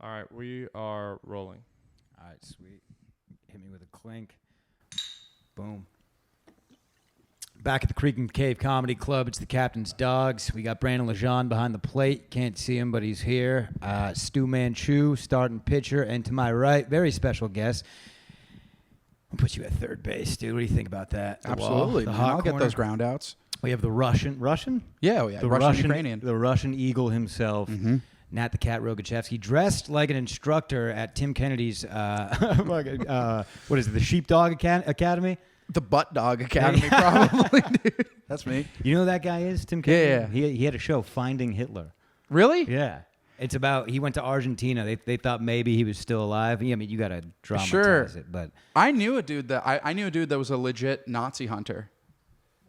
All right, we are rolling. All right, sweet. Hit me with a clink. Boom. Back at the Creek and Cave Comedy Club, it's the Captain's Dogs. We got Brandon Lejeune behind the plate. Can't see him, but he's here. Stu Manchu, starting pitcher. And to my right, very special guest. I'll put you at third base, dude. What do you think about that? Absolutely. I'll get those ground outs. We have the Russian? Yeah, the Russian Ukrainian. The Russian Eagle himself. Mm-hmm. Nat the Cat Rogachevsky, dressed like an instructor at Tim Kennedy's, what is it, the Sheepdog Academy? The Butt Dog Academy, probably, dude. That's me. You know who that guy is, Tim Kennedy? Yeah. He had a show, Finding Hitler. Really? Yeah. It's about, he went to Argentina. They thought maybe he was still alive. Yeah, I mean, you got to dramatize it, but. I knew a dude that was a legit Nazi hunter,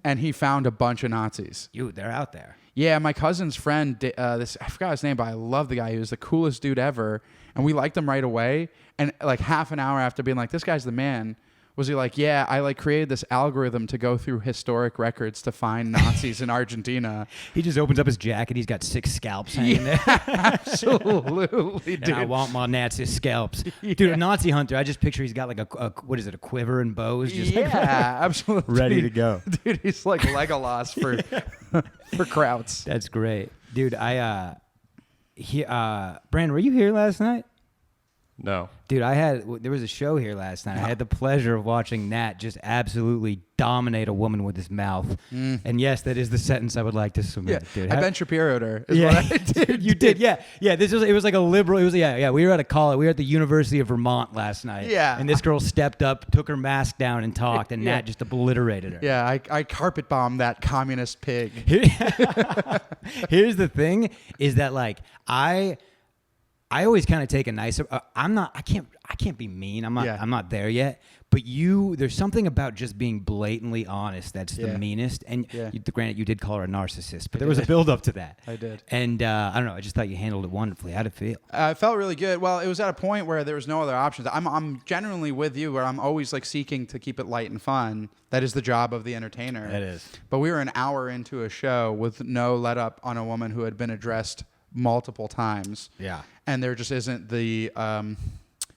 and he found a bunch of Nazis. They're out there. Yeah, my cousin's friend, I forgot his name, but I love the guy. He was the coolest dude ever, and we liked him right away. And like half an hour after being like, this guy's the man, was he like, yeah, I like created this algorithm to go through historic records to find Nazis in Argentina. He just opens up his jacket. He's got 6 scalps hanging there. Absolutely, dude. And I want my Nazi scalps. Dude, a Nazi hunter, I just picture he's got like a a quiver and bows. Just absolutely. Ready to go. Dude, he's like Legolas for Krauts. That's great. Dude, Brandon, were you here last night? No. Dude, there was a show here last night. I had the pleasure of watching Nat just absolutely dominate a woman with his mouth. And yes, that is the sentence I would like to submit, dude. I Ben Shapiro'd her. Yeah, what I did. You did. Yeah. It was like a liberal. It was we were at a college. We were at the University of Vermont last night. Yeah. And this girl stepped up, took her mask down, and talked, and Nat just obliterated her. Yeah, I carpet bombed that communist pig. Here's the thing: is that like I always kind of take a nicer. I can't be mean. I'm not there yet. But there's something about just being blatantly honest that's the meanest. And granted, you did call her a narcissist, but there was a build up to that. I did. And I don't know. I just thought you handled it wonderfully. How'd it feel? It felt really good. Well, it was at a point where there was no other options. I'm genuinely with you, where I'm always like seeking to keep it light and fun. That is the job of the entertainer. That is. But we were an hour into a show with no let up on a woman who had been addressed multiple times. Yeah. And there just isn't the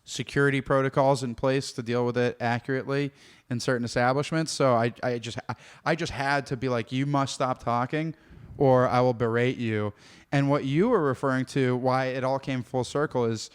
security protocols in place to deal with it accurately in certain establishments. So I just had to be like, you must stop talking or I will berate you. And what you were referring to, why it all came full circle, is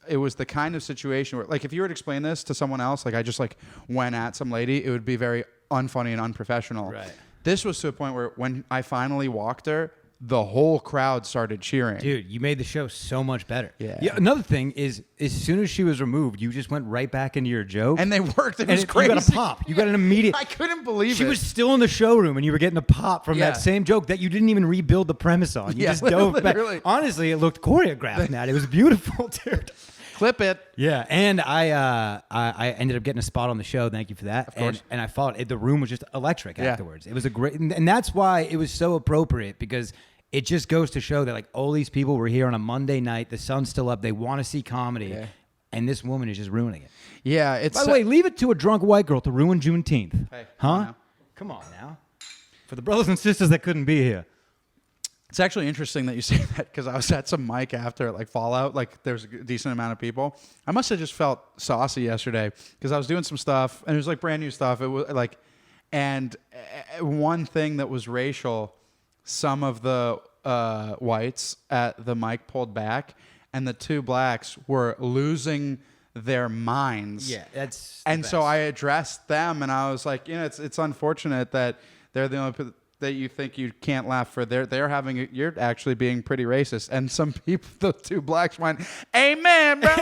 it was the kind of situation where, like, if you were to explain this to someone else, like I just like went at some lady, it would be very unfunny and unprofessional. Right. This was to a point where when I finally walked her, the whole crowd started cheering. Dude, you made the show so much better. Yeah. Another thing is, as soon as she was removed, you just went right back into your joke. And they worked. It was crazy. You got a pop. You got an immediate. I couldn't believe it. She was still in the showroom, and you were getting a pop from that same joke that you didn't even rebuild the premise on. You just dove back. Honestly, it looked choreographed, Nat. It was beautiful, dude. Clip it. Yeah, and I ended up getting a spot on the show. Thank you for that. Of course. And I followed it. The room was just electric afterwards. It was a great, and that's why it was so appropriate, because it just goes to show that like all these people were here on a Monday night. The sun's still up. They want to see comedy, and this woman is just ruining it. Yeah, it's. By the way, leave it to a drunk white girl to ruin Juneteenth. Hey, huh? Come on now. For the brothers and sisters that couldn't be here. It's actually interesting that you say that, because I was at some mic after like Fallout. Like there's a decent amount of people. I must have just felt saucy yesterday because I was doing some stuff and it was like brand new stuff. It was like, and one thing that was racial. Some of the whites at the mic pulled back, and the 2 blacks were losing their minds. Yeah, that's. And so I addressed them, and I was like, it's unfortunate that they're the only that you think you can't laugh for. They're having. You're actually being pretty racist. And some people, the 2 blacks, went, "Amen, bro."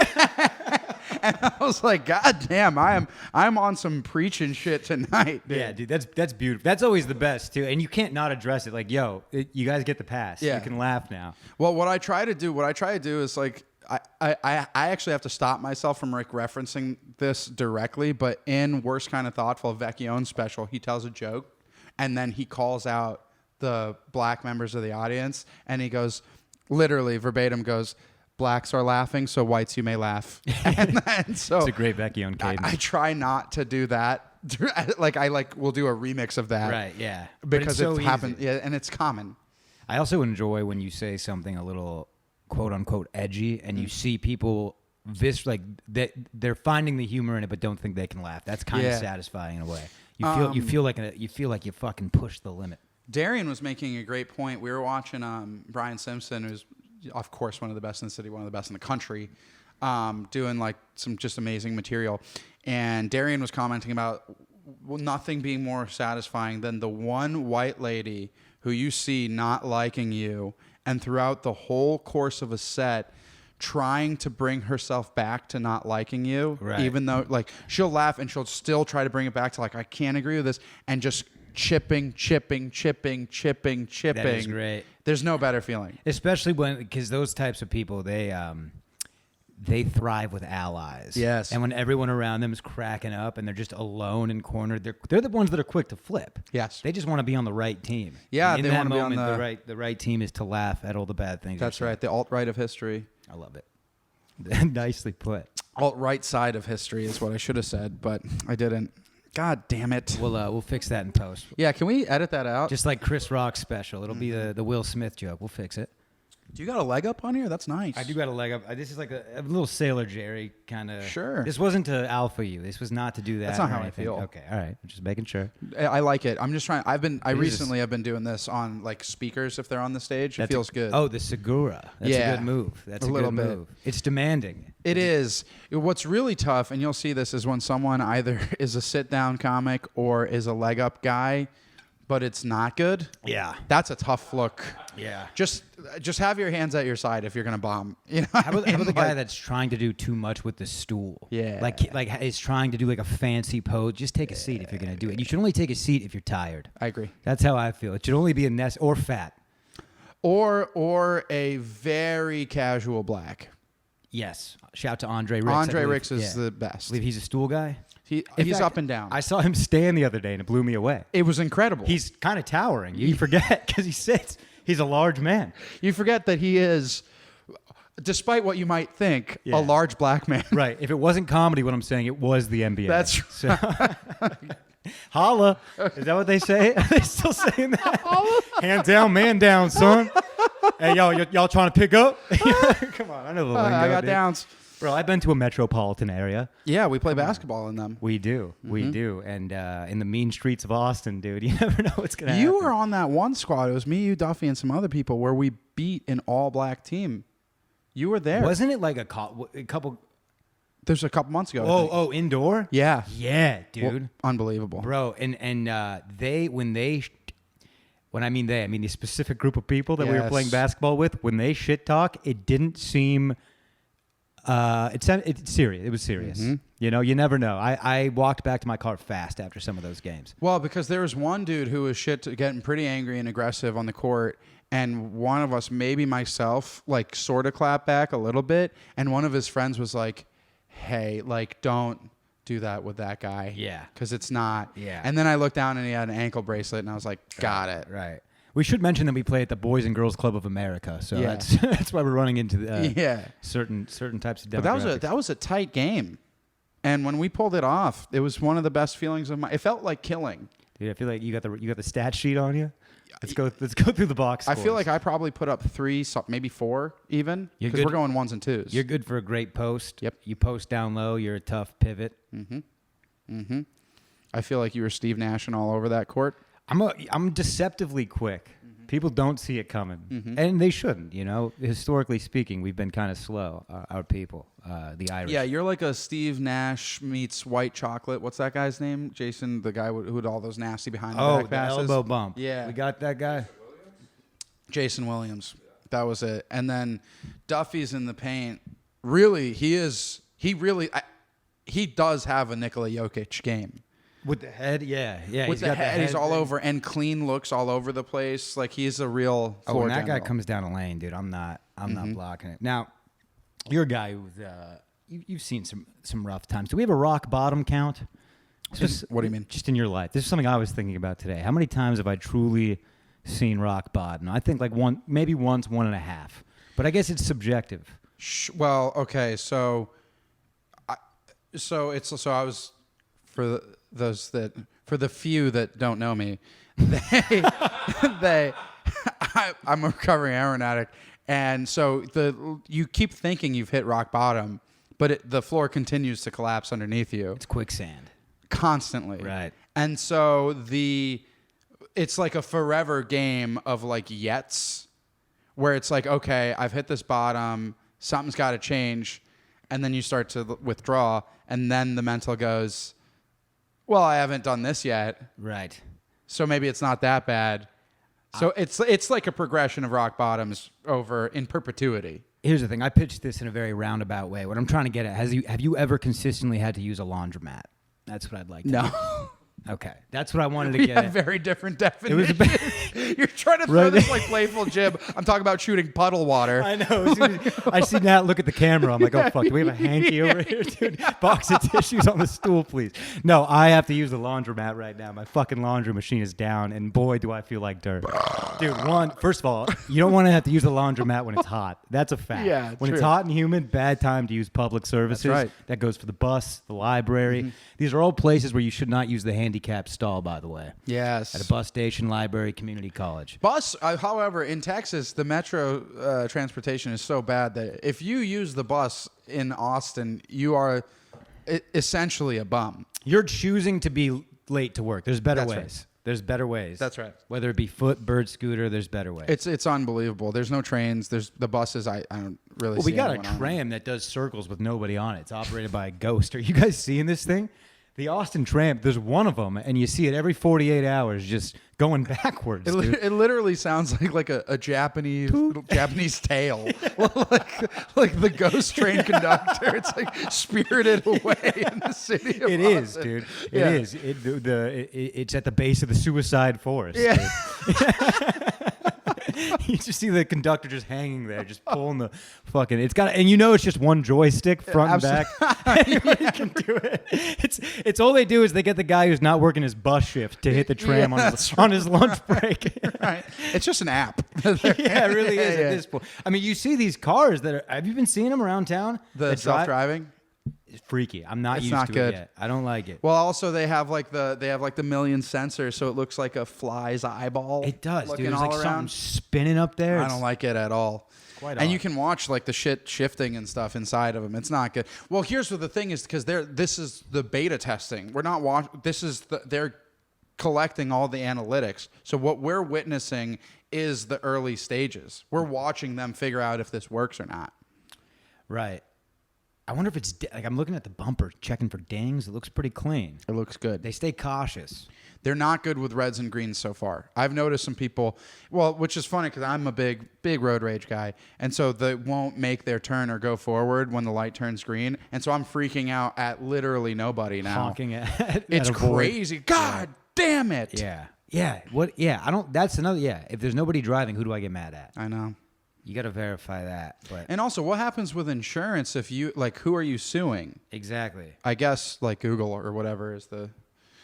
And I was like, God damn, I'm on some preaching shit tonight, dude. Yeah, dude, that's beautiful. That's always the best too, and you can't not address it. Like, you guys get the pass. Yeah. You can laugh now. Well, what I try to do is like, I actually have to stop myself from like referencing this directly, but in Worst Kind of Thoughtful, Vecchione's special, he tells a joke, and then he calls out the black members of the audience, and he goes, literally verbatim goes, "Blacks are laughing, so whites you may laugh." and so it's a great Vecchione cadence. I try not to do that. Like I will do a remix of that. Right, yeah. Because it's so it happens, easy. yeah, and it's common. I also enjoy when you say something a little quote unquote edgy, and you see people like they're finding the humor in it, but don't think they can laugh. That's kind of satisfying in a way. You feel like you fucking pushed the limit. Darian was making a great point. We were watching Brian Simpson, who's of course one of the best in the city, one of the best in the country, doing like some just amazing material. And Darian was commenting about nothing being more satisfying than the one white lady who you see not liking you, and throughout the whole course of a set, trying to bring herself back to not liking you, even though like she'll laugh and she'll still try to bring it back to like, I can't agree with this, and just chipping. That is great. There's no better feeling, especially because those types of people, they thrive with allies. Yes. And when everyone around them is cracking up and they're just alone and cornered, they're the ones that are quick to flip. Yes. They just want to be on the right team. Yeah, and they want to be on the right team is to laugh at all the bad things. That's right. The alt-right of history. I love it. Nicely put. Alt-right side of history is what I should have said, but I didn't. God damn it. We'll fix that in post. Yeah, can we edit that out? Just like Chris Rock's special. It'll be the Will Smith joke. We'll fix it. Do you got a leg up on here? That's nice. I do got a leg up. This is like a little Sailor Jerry kind of. Sure. This wasn't to alpha you. This was not to do that. That's not how anything. I feel. Okay, all right. I'm just making sure. I like it. I'm just trying. I recently have been doing this on like speakers if they're on the stage. It feels good. Oh, the Segura. That's a good move. That's a little good move. It's demanding. It is. What's really tough, and you'll see this, is when someone either is a sit-down comic or is a leg-up guy, but it's not good. Yeah. That's a tough look. Yeah. Just have your hands at your side if you're gonna bomb. You know. How about the guy that's trying to do too much with the stool? Yeah. Like is trying to do like a fancy pose. Just take a seat if you're gonna do it. You should only take a seat if you're tired. I agree. That's how I feel. It should only be or fat. Or a very casual black. Yes. Shout to Andre Ricks. Andre Ricks is the best. I believe he's a stool guy. He's fact, up and down. I saw him stand the other day and it blew me away. It was incredible. He's kind of towering. You forget because he sits. He's a large man. You forget that he is, despite what you might think, a large black man. Right. If it wasn't comedy, what I'm saying, it was the NBA. That's so, holla. Is that what they say? Are they still saying that? Hand down, man down, son. Hey, y'all trying to pick up? Come on. I know the lingo. I got downs. Bro, I've been to a metropolitan area. Yeah, we play basketball in them. We do. We do. And in the mean streets of Austin, dude, you never know what's going to happen. You were on that one squad. It was me, you, Duffy, and some other people where we beat an all-black team. You were there. Wasn't it like a couple... There's a couple months ago. Oh, indoor? Yeah. Yeah, dude. Well, unbelievable. Bro, and when I mean the specific group of people that we were playing basketball with, when they shit talk, it didn't seem... It's serious. It was serious. Mm-hmm. You know, you never know. I walked back to my car fast after some of those games. Well, because there was one dude who was getting pretty angry and aggressive on the court, and one of us, maybe myself, like sort of clapped back a little bit, and one of his friends was like, "Hey, like don't do that with that guy." Yeah. Because it's not. Yeah. And then I looked down and he had an ankle bracelet, and I was like, "Got it." Right. We should mention that we play at the Boys and Girls Club of America, so that's why we're running into certain types of demographics. But that was a tight game, and when we pulled it off, it was one of the best feelings of my. It felt like killing. Dude, I feel like you got the stat sheet on you. Let's go through the box scores. I feel like I probably put up 3, maybe 4 even, because we're going 1s and 2s. You're good for a great post. Yep. You post down low. You're a tough pivot. I feel like you were Steve Nash and all over that court. I'm deceptively quick. People don't see it coming, and they shouldn't. You know, historically speaking, we've been kind of slow. Our people, the Irish. Yeah, you're like a Steve Nash meets white chocolate. What's that guy's name? Jason, the guy who had all those nasty behind the back passes. Elbow bump. Yeah, we got that guy. Jason Williams. That was it. And then Duffy's in the paint. Really, he does have a Nikola Jokic game. With the head, yeah. With the head, he's all over, and clean looks all over the place. Like he's a real floor when that general. guy comes down a lane, dude, I'm not blocking it. Now, you're a guy who's you've seen some rough times. Do we have a rock bottom count? What do you mean? Just in your life. This is something I was thinking about today. How many times have I truly seen rock bottom? I think like maybe once, 1.5. But I guess it's subjective. Well, okay, so I was for the few that don't know me, I'm a recovering heroin addict, And so you keep thinking you've hit rock bottom, but the floor continues to collapse underneath you It's quicksand. constantly. Right. And so it's like a forever game of like yets, where it's like, okay, I've hit this bottom, something's got to change, and then you start to withdraw, and then the mental goes, well, I haven't done this yet, Right. so maybe it's not that bad. So it's like a progression of rock bottoms over in perpetuity. Here's the thing. I pitched this in a very roundabout way. What I'm trying to get at, have you ever consistently had to use a laundromat? That's what I'd like to No. know. Okay. That's what I wanted to We get have at. very different It was definitions. You're trying to throw Right. this like playful jib. I'm talking about shooting puddle water. I know. As soon as I see Nat look at the camera, I'm like, oh, fuck. Do we have a hanky over here, dude? Box of tissues on the stool, please. No, I have to use the laundromat right now. My fucking laundry machine is down, and boy, do I feel like dirt. Dude, first of all, you don't want to have to use the laundromat when it's hot. That's a fact. Yeah, when true. it's hot and humid, bad time to use public services. right. That goes for the bus, the library. These are all places where you should not use the handicap stall, by the way. Yes. At a bus station, library, community college. However, in Texas, the metro transportation is so bad that if you use the bus in Austin, you are essentially a bum. You're choosing to be late to work. There's better That's ways. right. There's better ways. That's right. Whether it be foot, bird scooter, there's better ways. It's unbelievable. There's no trains. There's the buses. I don't really. Well, we see got a anyone on them. tram that does circles with nobody on it. It's operated by a ghost. Are you guys seeing this thing? The Austin tram, there's one of them, and you see it every 48 hours just going backwards, dude. It literally sounds like a Japanese tale, like the ghost train conductor. It's like spirited away in the city. Of It is, Austin. dude. Yeah. It is. It's at the base of the suicide forest. Yeah. You just see the conductor just hanging there, just pulling the fucking. It's got, and you know, it's just one joystick front and back. Anybody can do it. It's all they do is they get the guy who's not working his bus shift to hit the tram on his lunch break. Right. It's just an app. Yeah, it really is Yeah. at this point. I mean, you see these cars that are. Have you been seeing them around town? The that drive- self-driving. It's freaky. I'm not It's used not to good. it yet. I don't like it. Well, also they have like the million sensors, so it looks like a fly's eyeball. It does, looking dude. There's all like something around. spinning up there. I don't like it at all. quite and odd. you can watch like the shit shifting and stuff inside of them. It's not good. Well, here's what the thing is, because this is the beta testing. We're not they're collecting all the analytics. So what we're witnessing is the early stages. We're watching them figure out if this works or not. Right. I wonder if it's like I'm looking at the bumper, checking for dings. It looks pretty clean. It looks good. They stay cautious. They're not good with reds and greens so far. I've noticed some people, which is funny because I'm a big road rage guy, and so they won't make their turn or go forward when the light turns green, and so I'm freaking out at literally nobody now. Honking at It's at a void. crazy. God damn it. Yeah. Yeah. What? Yeah. I don't. That's another. Yeah. If there's nobody driving, who do I get mad at? I know. You got to verify that. But And also, what happens with insurance if you who are you suing? exactly. I guess like Google or whatever is the.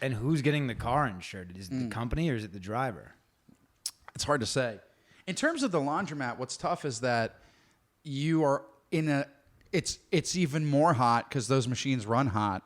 And who's getting the car insured? Is it the company or is it the driver? It's hard to say. In terms of the laundromat, what's tough is that you are in a. It's even more hot because those machines run hot,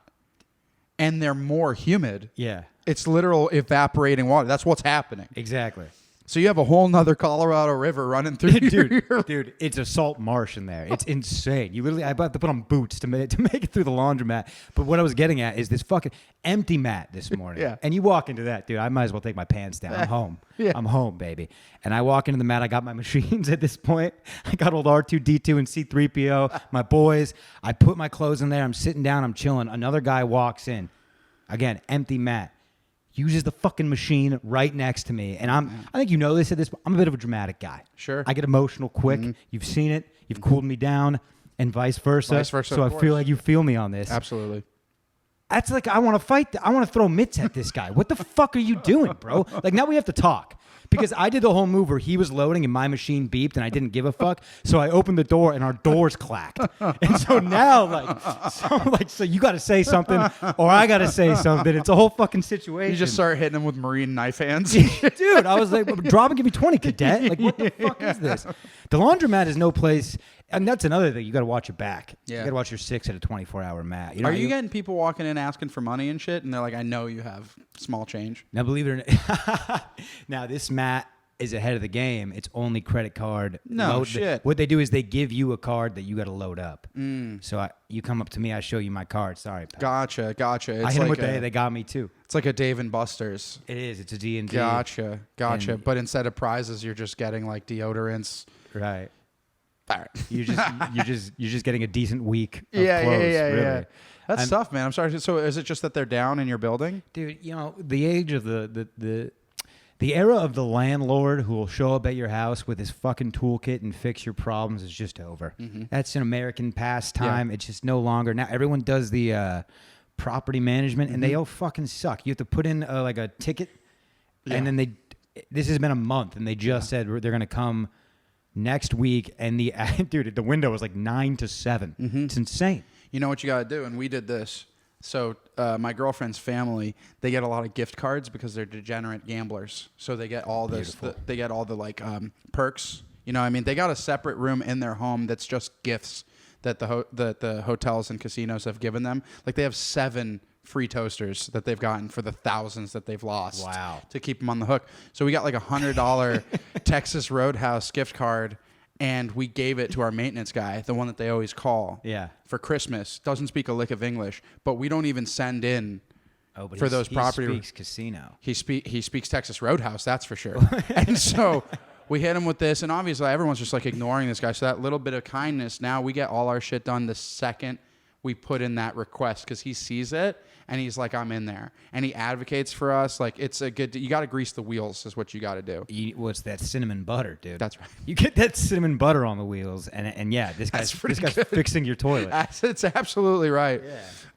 and they're more humid. Yeah. It's literal evaporating water. That's what's happening. Exactly. So you have a whole nother Colorado River running through Dude, it's a salt marsh in there. It's insane. You literally, I have to put on boots to make it through the laundromat. But what I was getting at is this fucking empty mat this morning. Yeah. And you walk into that, dude. I might as well take my pants down. I'm home. Yeah. I'm home, baby. And I walk into the mat. I got my machines at this point. I got old R2D2 and C3PO. My boys. I put my clothes in there. I'm sitting down. I'm chilling. Another guy walks in. Again, empty mat. Uses the fucking machine right next to me. And I think you know this at this point. I'm a bit of a dramatic guy. Sure. I get emotional quick. You've seen it. You've cooled me down and vice versa. Vice versa, So of I feel course. like you feel me on this. Absolutely. That's like, I want to fight. I want to throw mitts at this guy. What the fuck are you doing, bro? Like, now we have to talk. Because I did the whole move where he was loading and my machine beeped and I didn't give a fuck. So I opened the door and our doors clacked. And so now, so you got to say something or I got to say something. It's a whole fucking situation. You just start hitting them with marine knife hands. Dude, I was like, drop and give me 20, cadet. Like, what the fuck is this? The laundromat is no place. And that's another thing. You got to watch your back. Yeah. You got to watch your 6 at a 24-hour mat. You know, Are you getting people walking in asking for money and shit? And they're like, I know you have small change. Now, believe it or not, now this mat is ahead of the game. It's only credit card. No shit. What they do is they give you a card that you got to load up. So you come up to me, I show you my card. Sorry, pal. Gotcha. It's I hit them with they got me too. It's like a Dave and Buster's. It is. It's a D&D. Gotcha. And- But instead of prizes, you're just getting like deodorants. Right. All right. You're just getting a decent week of Yeah. clothes, really. That's tough, man. I'm sorry. So is it just that they're down in your building? Dude, the age of the era of the landlord who will show up at your house with his fucking toolkit and fix your problems is just over. That's an American pastime. It's just no longer. Now everyone does the property management, and they all fucking suck. You have to put in like a ticket, and then this has been a month, and they just said they're going to come next week, and the window was like 9 to 7. It's insane. You know what you got to do, and we did this. So my girlfriend's family, they get a lot of gift cards because they're degenerate gamblers. So they get all this, they get all the like perks. You know what I mean? They got a separate room in their home that's just gifts that the hotels and casinos have given them. Like they have 7 free toasters that they've gotten for the thousands that they've lost. Wow. To keep them on the hook. So we got like $100 Texas Roadhouse gift card, and we gave it to our maintenance guy, the one that they always call. Yeah. For Christmas. Doesn't speak a lick of English, but we don't even send in But for those property. He speaks casino. He speaks Texas Roadhouse, that's for sure. And so we hit him with this, and obviously everyone's just like ignoring this guy. So that little bit of kindness, now we get all our shit done the second we put in that request, because he sees it and he's like, I'm in there, and he advocates for us. Like it's a good. You got to grease the wheels, is what you got to do. What's that cinnamon butter, dude? That's right. You get that cinnamon butter on the wheels, and yeah, this guy's fixing your toilet. It's absolutely right.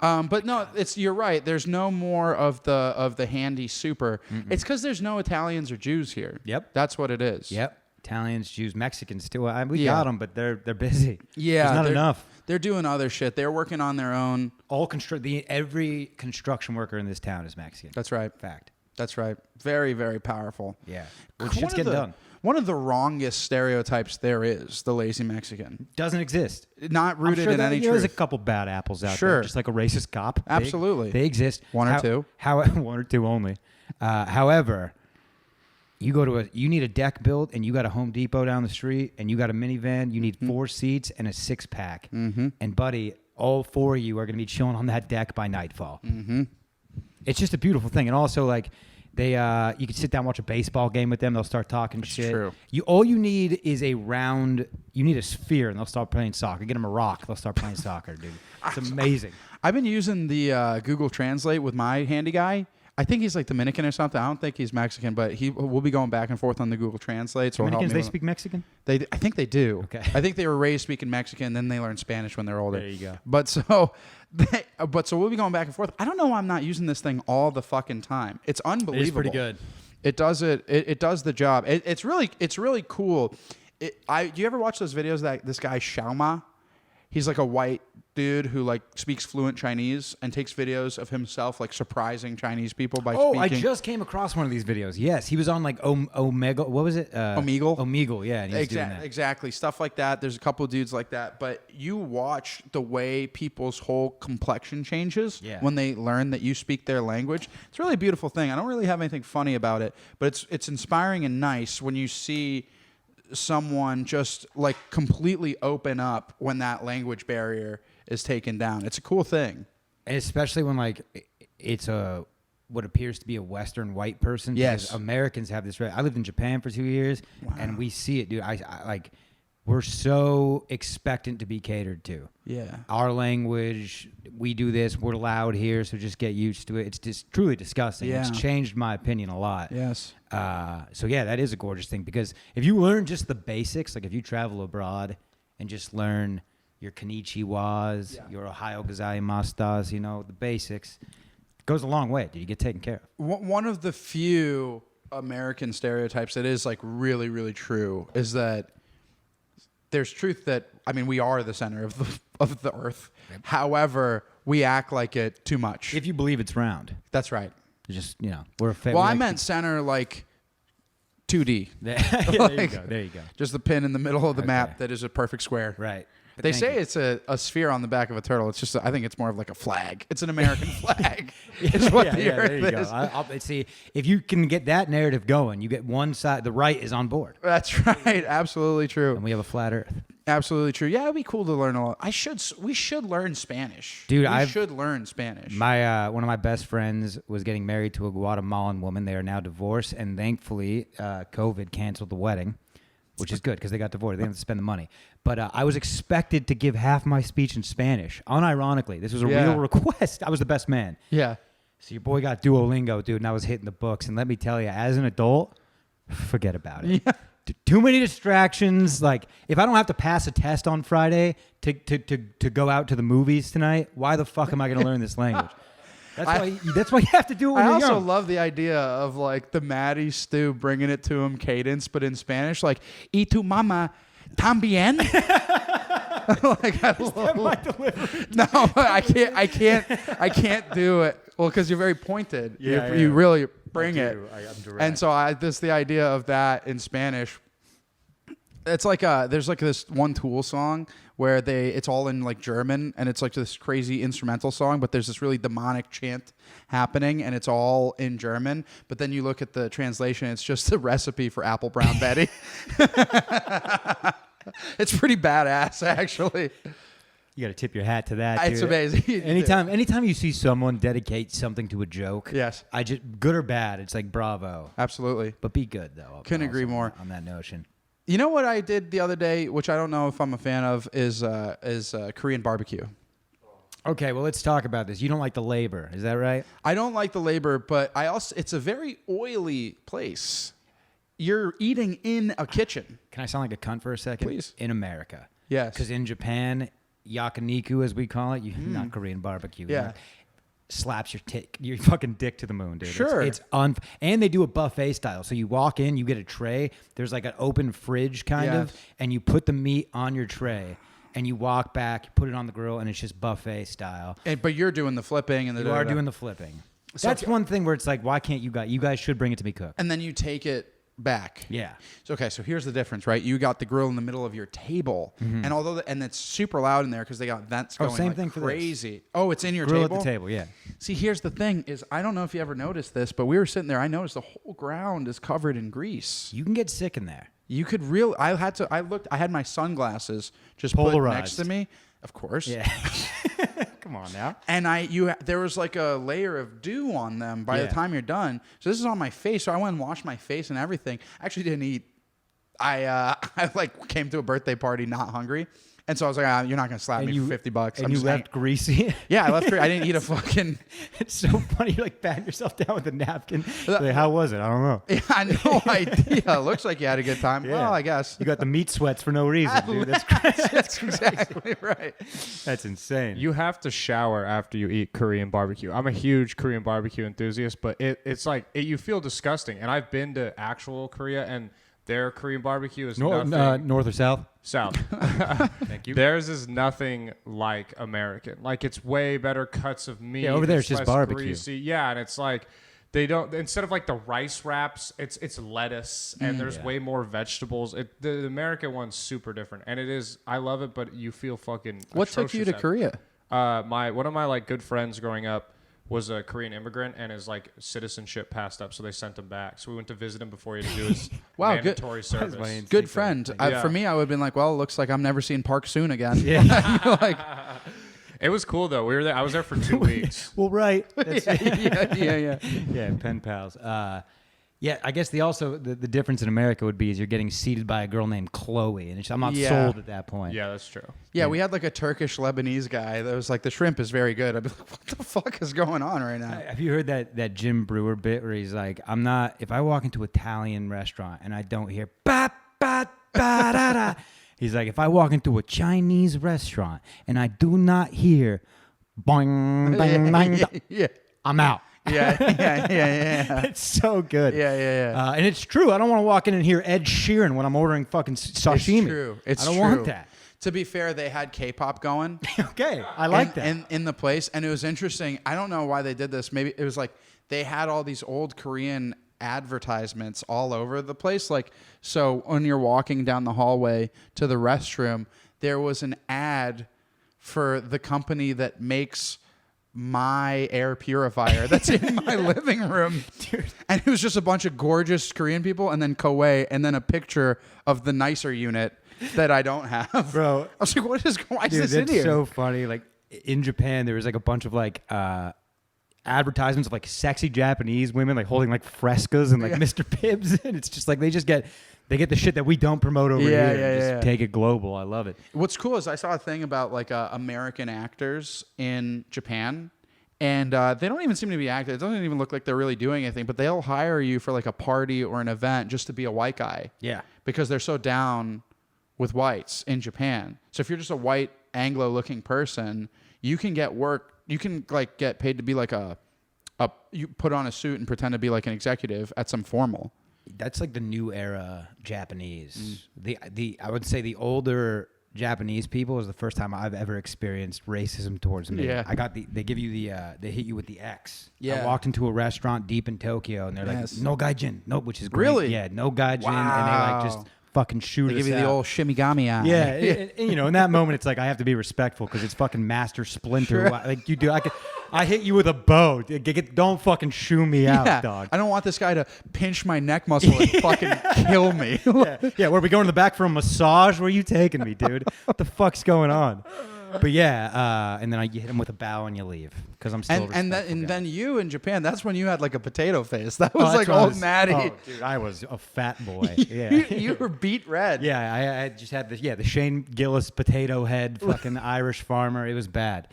Yeah. But no, you're right. There's no more of the handy super. It's because there's no Italians or Jews here. Yep. That's what it is. Yep. Italians, Jews, Mexicans too. We got them, but they're busy. Yeah, there's not enough. They're doing other shit. They're working on their own. Every construction worker in this town is Mexican. That's right. Fact. That's right. Very, very powerful. Yeah. Which shit's getting done. One of the wrongest stereotypes there is the lazy Mexican. Doesn't exist. Not rooted in any truth. There's a couple bad apples out there, just like a racist cop. Absolutely. They exist. One or two. One or two only. However, you need a deck built, and you got a Home Depot down the street, and you got a minivan. You need 4 seats and a 6-pack. And buddy, all 4 of you are going to be chilling on that deck by nightfall. It's just a beautiful thing. And also, like, you can sit down and watch a baseball game with them. They'll start talking shit. True. All you need is a round. You need a sphere, and they'll start playing soccer. Get them a rock, they'll start playing soccer, dude. It's amazing. I've been using the Google Translate with my handy guy. I think he's like Dominican or something. I don't think he's Mexican, but we'll be going back and forth on the Google Translate. So Dominicans, they speak Mexican? I think they do. Okay. I think they were raised speaking Mexican, then they learn Spanish when they're older. There you go. But so we'll be going back and forth. I don't know why I'm not using this thing all the fucking time. It's unbelievable. It's pretty good. It does it. It does the job. It's really cool. Do you ever watch those videos that this guy Xiaoma? He's like a white dude who like speaks fluent Chinese and takes videos of himself like surprising Chinese people by speaking. I just came across one of these videos. Yes, he was on like Omega. What was it? Omegle. Omegle, yeah. And he was doing that. Exactly. Stuff like that. There's a couple of dudes like that. But you watch the way people's whole complexion changes when they learn that you speak their language. It's a really beautiful thing. I don't really have anything funny about it, but it's inspiring and nice when you see someone just like completely open up when that language barrier is taken down. It's a cool thing. And especially when like it's what appears to be a Western white person. Yes. Because Americans have this. I lived in Japan for 2 years, and we see it, dude. I like. We're so expectant to be catered to. Yeah. Our language, we do this. We're loud here, so just get used to it. It's just truly disgusting. Yeah. It's changed my opinion a lot. Yes. So yeah, that is a gorgeous thing, because if you learn just the basics, like if you travel abroad and just learn your konnichiwas, your Ohio gozaimastas, the basics, it goes a long way. Dude, you get taken care of. One of the few American stereotypes that is like really, really true is that there's truth that, I mean, we are the center of the earth. Yep. However, we act like it too much. If you believe it's round. That's right. Just, we're a Well, I meant center like 2D. There you go. Just the pin in the middle of the map that is a perfect square. Right. But They thank say you. it's a sphere on the back of a turtle. It's just, I think it's more of like a flag. It's an American flag. It's what the there you Earth go. is. I'll see if you can get that narrative going. You get one side. The right is on board, That's right. Absolutely true. and we have a flat Earth. Absolutely true. Yeah, it'd be cool to learn a lot. We should learn Spanish. Dude, we should learn Spanish. My one of my best friends was getting married to a Guatemalan woman. They are now divorced, and thankfully, COVID canceled the wedding, which is good because they got divorced. They didn't have to spend the money. But I was expected to give half my speech in Spanish. Unironically, this was a real request. I was the best man. Yeah. So your boy got Duolingo, dude, and I was hitting the books. And let me tell you, as an adult, forget about it. Yeah. Too many distractions. Like, if I don't have to pass a test on Friday to go out to the movies tonight, why the fuck am I going to learn this language? That's why you have to do it when I you're also young. love the idea of like the Maddie Stew bringing it to him cadence, but in Spanish, like "Y tu mama también." Like I love. No, I can't do it. Well, because you're very pointed. You really bring it. I'm direct. And so the idea of that in Spanish. It's like there's like this one Tool song where it's all in like German and it's like this crazy instrumental song, but there's this really demonic chant happening and it's all in German. But then you look at the translation, it's just a recipe for apple brown Betty. It's pretty badass, actually. You got to tip your hat to that. It's dude. amazing. Anytime you see someone dedicate something to a joke, Yes, good or bad, it's like bravo. absolutely. But be good though. Couldn't agree also more. on that notion. You know what I did the other day, which I don't know if I'm a fan of, is Korean barbecue. Okay, well let's talk about this. You don't like the labor, is that right? I don't like the labor, but it's a very oily place. You're eating in a kitchen. Can I sound like a cunt for a second? Please. In America. Yes. Because in Japan, yakiniku as we call it, not Korean barbecue. Yeah. Slaps your fucking dick to the moon, dude. Sure. And they do a buffet style. So you walk in, you get a tray. There's like an open fridge kind of, and you put the meat on your tray, and you walk back, you put it on the grill, and it's just buffet style. But you're doing the flipping and You are doing the flipping. So That's one thing where it's like, why can't you guys? You guys should bring it to be cooked. and then you take it back. Yeah. So here's the difference, right? You got the grill in the middle of your table, and although and it's super loud in there because they got vents going same like thing for this. crazy. Oh, it's in your Grill table. at the table, yeah. See, here's the thing: is I don't know if you ever noticed this, but we were sitting there. I noticed the whole ground is covered in grease. You can get sick in there. You could really. I had my sunglasses just put Polarized. next to me, of course. Yeah. Come on now. And there was like a layer of dew on them by the Yeah. time you're done. So this is on my face. So I went and washed my face and everything. I actually didn't eat. I like came to a birthday party not hungry. And so I was like, you're not going to slap me for $50. And I'm you just left greasy. Yeah, I left. I didn't eat a fucking. It's so funny. You like pat yourself down with a napkin. Like, how was it? I don't know. Yeah, I had no idea. Looks like you had a good time. Yeah. Well, I guess. You got the meat sweats for no reason, dude. That's exactly right. That's insane. You have to shower after you eat Korean barbecue. I'm a huge Korean barbecue enthusiast, but it's like you feel disgusting. And I've been to actual Korea, and their Korean barbecue is nothing. North or south? South. Thank you. Theirs is nothing like American. Like, it's way better cuts of meat. Yeah, over there it's just less barbecue. Greasy. Yeah, and it's like they don't, instead of like the rice wraps, it's lettuce and there's way more vegetables. The American one's super different, and it is. I love it, but you feel fucking. What took you to Korea? One of my like good friends growing up was a Korean immigrant, and his like citizenship passed up, so they sent him back. So we went to visit him before he had to do his Wow, good- mandatory service. Good friend. Yeah. For me, I would have been like, well, it looks like I'm never seeing Park soon again. Yeah. Like, It was cool though. We were there. I was there for 2 weeks. Well, right. That's yeah. yeah, pen pals. Yeah, I guess the difference in America would be is you're getting seated by a girl named Chloe, and I'm not sold at that point. Yeah, that's true. Yeah, we had like a Turkish Lebanese guy that was like, the shrimp is very good. I'd be like, what the fuck is going on right now? Have you heard that Jim Brewer bit where he's like, if I walk into an Italian restaurant and I don't hear ba ba ba da da, he's like, if I walk into a Chinese restaurant and I do not hear boing bang bang, Yeah. I'm out. Yeah. It's so good. Yeah. And it's true. I don't want to walk in and hear Ed Sheeran when I'm ordering fucking sashimi. It's true. I don't want that. To be fair, they had K-pop going. Okay, I like that. In the place, and it was interesting. I don't know why they did this. Maybe it was like they had all these old Korean advertisements all over the place. Like, so when you're walking down the hallway to the restroom, there was an ad for the company that makes my air purifier that's in my living room. Dude. And it was just a bunch of gorgeous Korean people and then Koei and then a picture of the nicer unit that I don't have. Bro. I was like, why is this in That's here? so funny. Like in Japan, there was like a bunch of like advertisements of like sexy Japanese women like holding like frescoes and like Mr. Pibbs. And it's just like they get the shit that we don't promote over here and just take it global. I love it. What's cool is I saw a thing about like American actors in Japan, and they don't even seem to be actors. It doesn't even look like they're really doing anything, but they'll hire you for like a party or an event just to be a white guy. Yeah. Because they're so down with whites in Japan. So if you're just a white Anglo-looking person, you can get work. You can like get paid to be like you put on a suit and pretend to be like an executive at some formal. That's like the new era Japanese. I would say the older Japanese people is the first time I've ever experienced racism towards me. Yeah. They give you they hit you with the X. Yeah. I walked into a restaurant deep in Tokyo and they're Yes. like, no gaijin, no, which is great. Really? Yeah, no gaijin, and they Wow. like just fucking shoot They us give you the out. old shimigami eye. Yeah, and, you know, in that moment, it's like I have to be respectful because it's fucking Master Splinter. Sure. Like you do, I hit you with a bow. Don't fucking shoo me out, dog. I don't want this guy to pinch my neck muscle and fucking kill me. Yeah, where we going to the back for a massage? Where are you taking me, dude? What the fuck's going on? But yeah, and then you hit him with a bow and you leave because I'm still. And then you in Japan, that's when you had like a potato face. That was that's like when I old was- Natty. Oh, dude, I was a fat boy. Yeah. you were beat red. Yeah, I just had the Shane Gillis potato head, fucking Irish farmer. It was bad.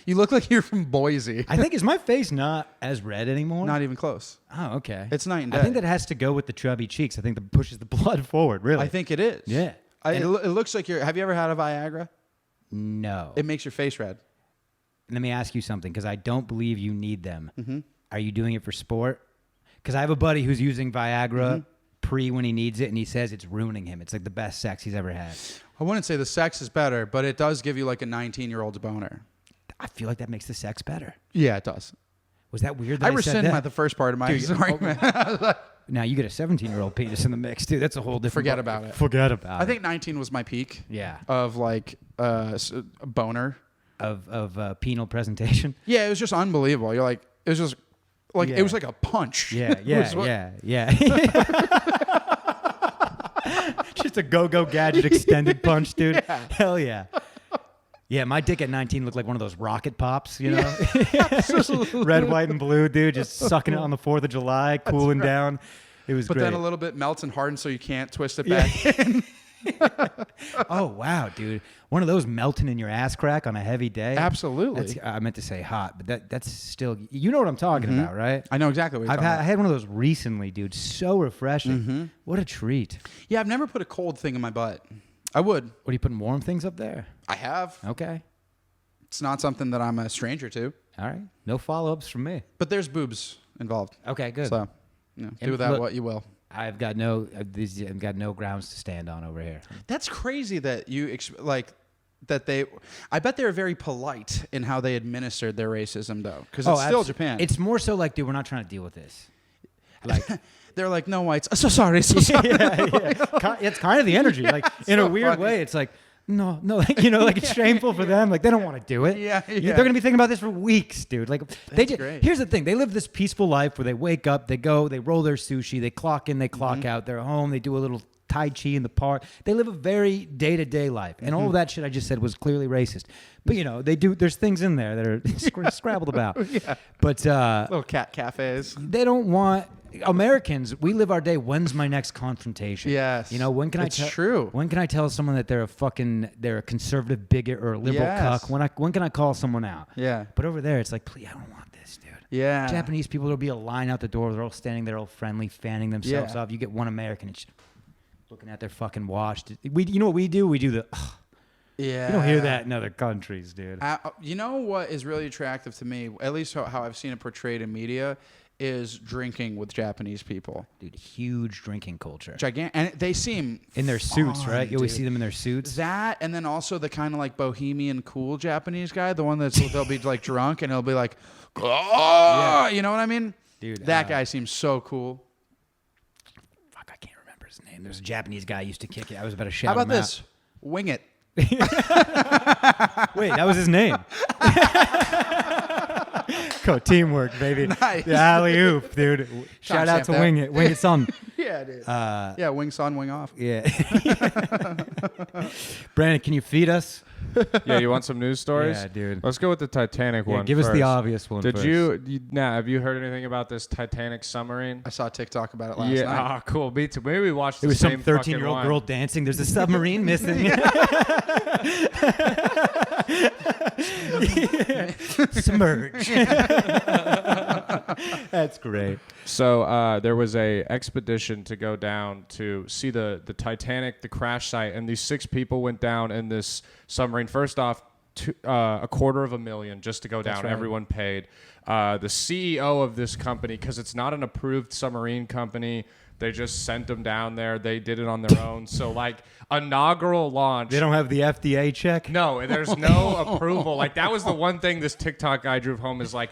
You look like you're from Boise. I think, is my face not as red anymore? Not even close. Oh, okay. It's night and day. I think that has to go with the chubby cheeks. I think that pushes the blood forward, really. I think it is. Yeah. It looks like you're. Have you ever had a Viagra? No. It makes your face red. Let me ask you something, because I don't believe you need them. Mm-hmm. Are you doing it for sport? Because I have a buddy who's using Viagra pre when he needs it, and he says it's ruining him. It's like the best sex he's ever had. I wouldn't say the sex is better, but it does give you like a 19-year-old's boner. I feel like that makes the sex better. Yeah, it does. Was that weird that I I said rescind that? the first part of my Dude, story, man. Now you get a 17-year-old penis in the mix, dude. That's a whole different. Forget about it. Forget about it. I think 19 was my peak. Yeah. Of like a boner. Of penal presentation. Yeah, it was just unbelievable. You're like, it was just like Yeah. it was like a punch. Yeah. Just a go-go gadget extended punch, dude. Yeah. Hell yeah. Yeah, my dick at 19 looked like one of those rocket pops, you know? Absolutely. Red, white, and blue, dude. Just sucking it on the 4th of July, cooling down. It was But great. then a little bit melts and hardens so you can't twist it back in. Oh, wow, dude. One of those melting in your ass crack on a heavy day. Absolutely. I meant to say hot, but that's still... You know what I'm talking about, right? I know exactly what you're talking I about. had one of those recently, dude. So refreshing. What a treat. Yeah, I've never put a cold thing in my butt. I would. What, are you putting warm things up there? I have. Okay. It's not something that I'm a stranger to. All right. No follow-ups from me. But there's boobs involved. Okay, good. So, you know, do And with that look- what you will. I've got no grounds to stand on over here. That's crazy that I bet they were very polite in how they administered their racism, though, because it's still Japan. It's more so like, dude, we're not trying to deal with this. Like, They're like, no whites. So sorry. So sorry. It's kind of the energy. Like, in a weird funny. way, it's like, no, like, you know, like it's shameful for them. Like, they don't want to do it. Yeah. They're gonna be thinking about this for weeks, dude. Like, great. Here's the thing: they live this peaceful life where they wake up, they go, they roll their sushi, they clock in, they clock out. They're home, they do a little Tai Chi in the park. They live a very day-to-day life, and all of that shit I just said was clearly racist. But you know, they do. There's things in there that are scrabbled about. Yeah. But Little cat cafes. they don't want. Americans, we live our day. When's my next confrontation? Yes. You know, when can It's I? true. When can I tell someone that they're a conservative bigot or a liberal Yes. cuck? When can I call someone out? Yeah. But over there, it's like, please, I don't want this, dude. Yeah. Japanese people, there'll be a line out the door. They're all standing there, all friendly, fanning themselves Yeah. off. You get one American, it's looking at their fucking watch. You know what we do? We do the. Yeah. You don't hear that in other countries, dude. You know what is really attractive to me, at least how I've seen it portrayed in media, is drinking with Japanese people. Dude, huge drinking culture. And they seem In their suits, fun, right? You always dude. see them in their suits. That, and then also the kind of like bohemian cool Japanese guy, the one they'll be like drunk and he'll be like, oh, you know what I mean? Dude, That guy seems so cool. and there's a Japanese guy used to kick it. I was about to shout How about him out. this? Wing it. Wait, that was his name. Go teamwork, baby. Nice. The alley-oop, dude. Shout out to that. Wing It. Wing It son. Yeah, dude. Yeah, wing on, wing off. Yeah. Brandon, can you feed us? Yeah, you want some news stories? Yeah, dude. Let's go with the Titanic one. Give us the first. obvious one Did first. Nah, have you heard anything about this Titanic submarine? I saw TikTok about it last Yeah, night. cool. Me too. Maybe we watched There the was same some fucking 13-year-old one. girl dancing. There's a submarine missing. Submerge. That's great. So there was a expedition to go down to see the Titanic, the crash site, and these 6 people went down in this submarine. First off, $250,000 just to go down. right. Everyone paid. The CEO of this company, because it's not an approved submarine company, they just sent them down there. They did it on their own. So like inaugural launch. They don't have the FDA check? No, there's no approval. Like that was the one thing this TikTok guy drove home is like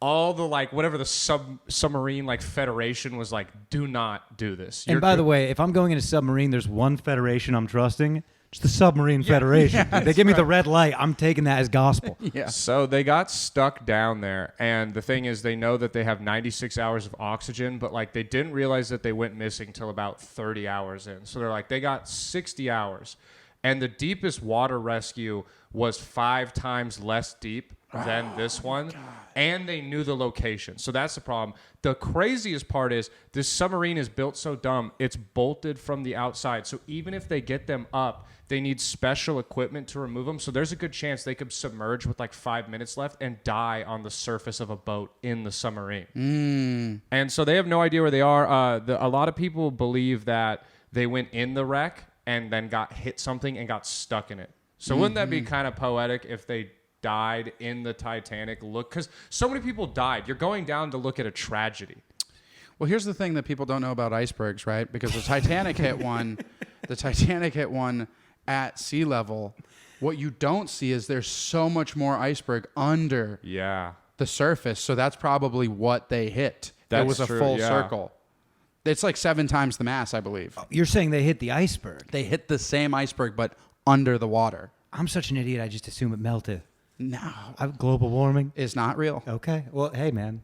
all the like whatever the submarine like federation was like, do not do this. And by the way, if I'm going in a submarine, there's one federation I'm trusting. It's the Submarine Federation. yeah, They give me the red light. I'm taking that as gospel. Yeah. So they got stuck down there, and the thing is, they know that they have 96 hours of oxygen, but like they didn't realize that they went missing till about 30 hours in. So they're like, they got 60 hours, and the deepest water rescue was 5 times less deep than this one, and they knew the location. So that's the problem. The craziest part is this submarine is built so dumb, it's bolted from the outside. So even if they get them up, they need special equipment to remove them. So there's a good chance they could submerge with like 5 minutes left and die on the surface of a boat in the submarine. And so they have no idea where they are. A lot of people believe that they went in the wreck and then got hit something and got stuck in it. So wouldn't that be kind of poetic if they died in the Titanic? Look, because so many people died. You're going down to look at a tragedy. Well, here's the thing that people don't know about icebergs, right? Because the Titanic hit one. The Titanic hit one at sea level. What you don't see is there's so much more iceberg under the surface. So that's probably what they hit. That was a full circle. It's like 7 times the mass, I believe. You're saying they hit the iceberg. They hit the same iceberg, but under the water. I'm such an idiot. I just assume it melted. No. Global warming? It's not real. Okay. Well, hey, man.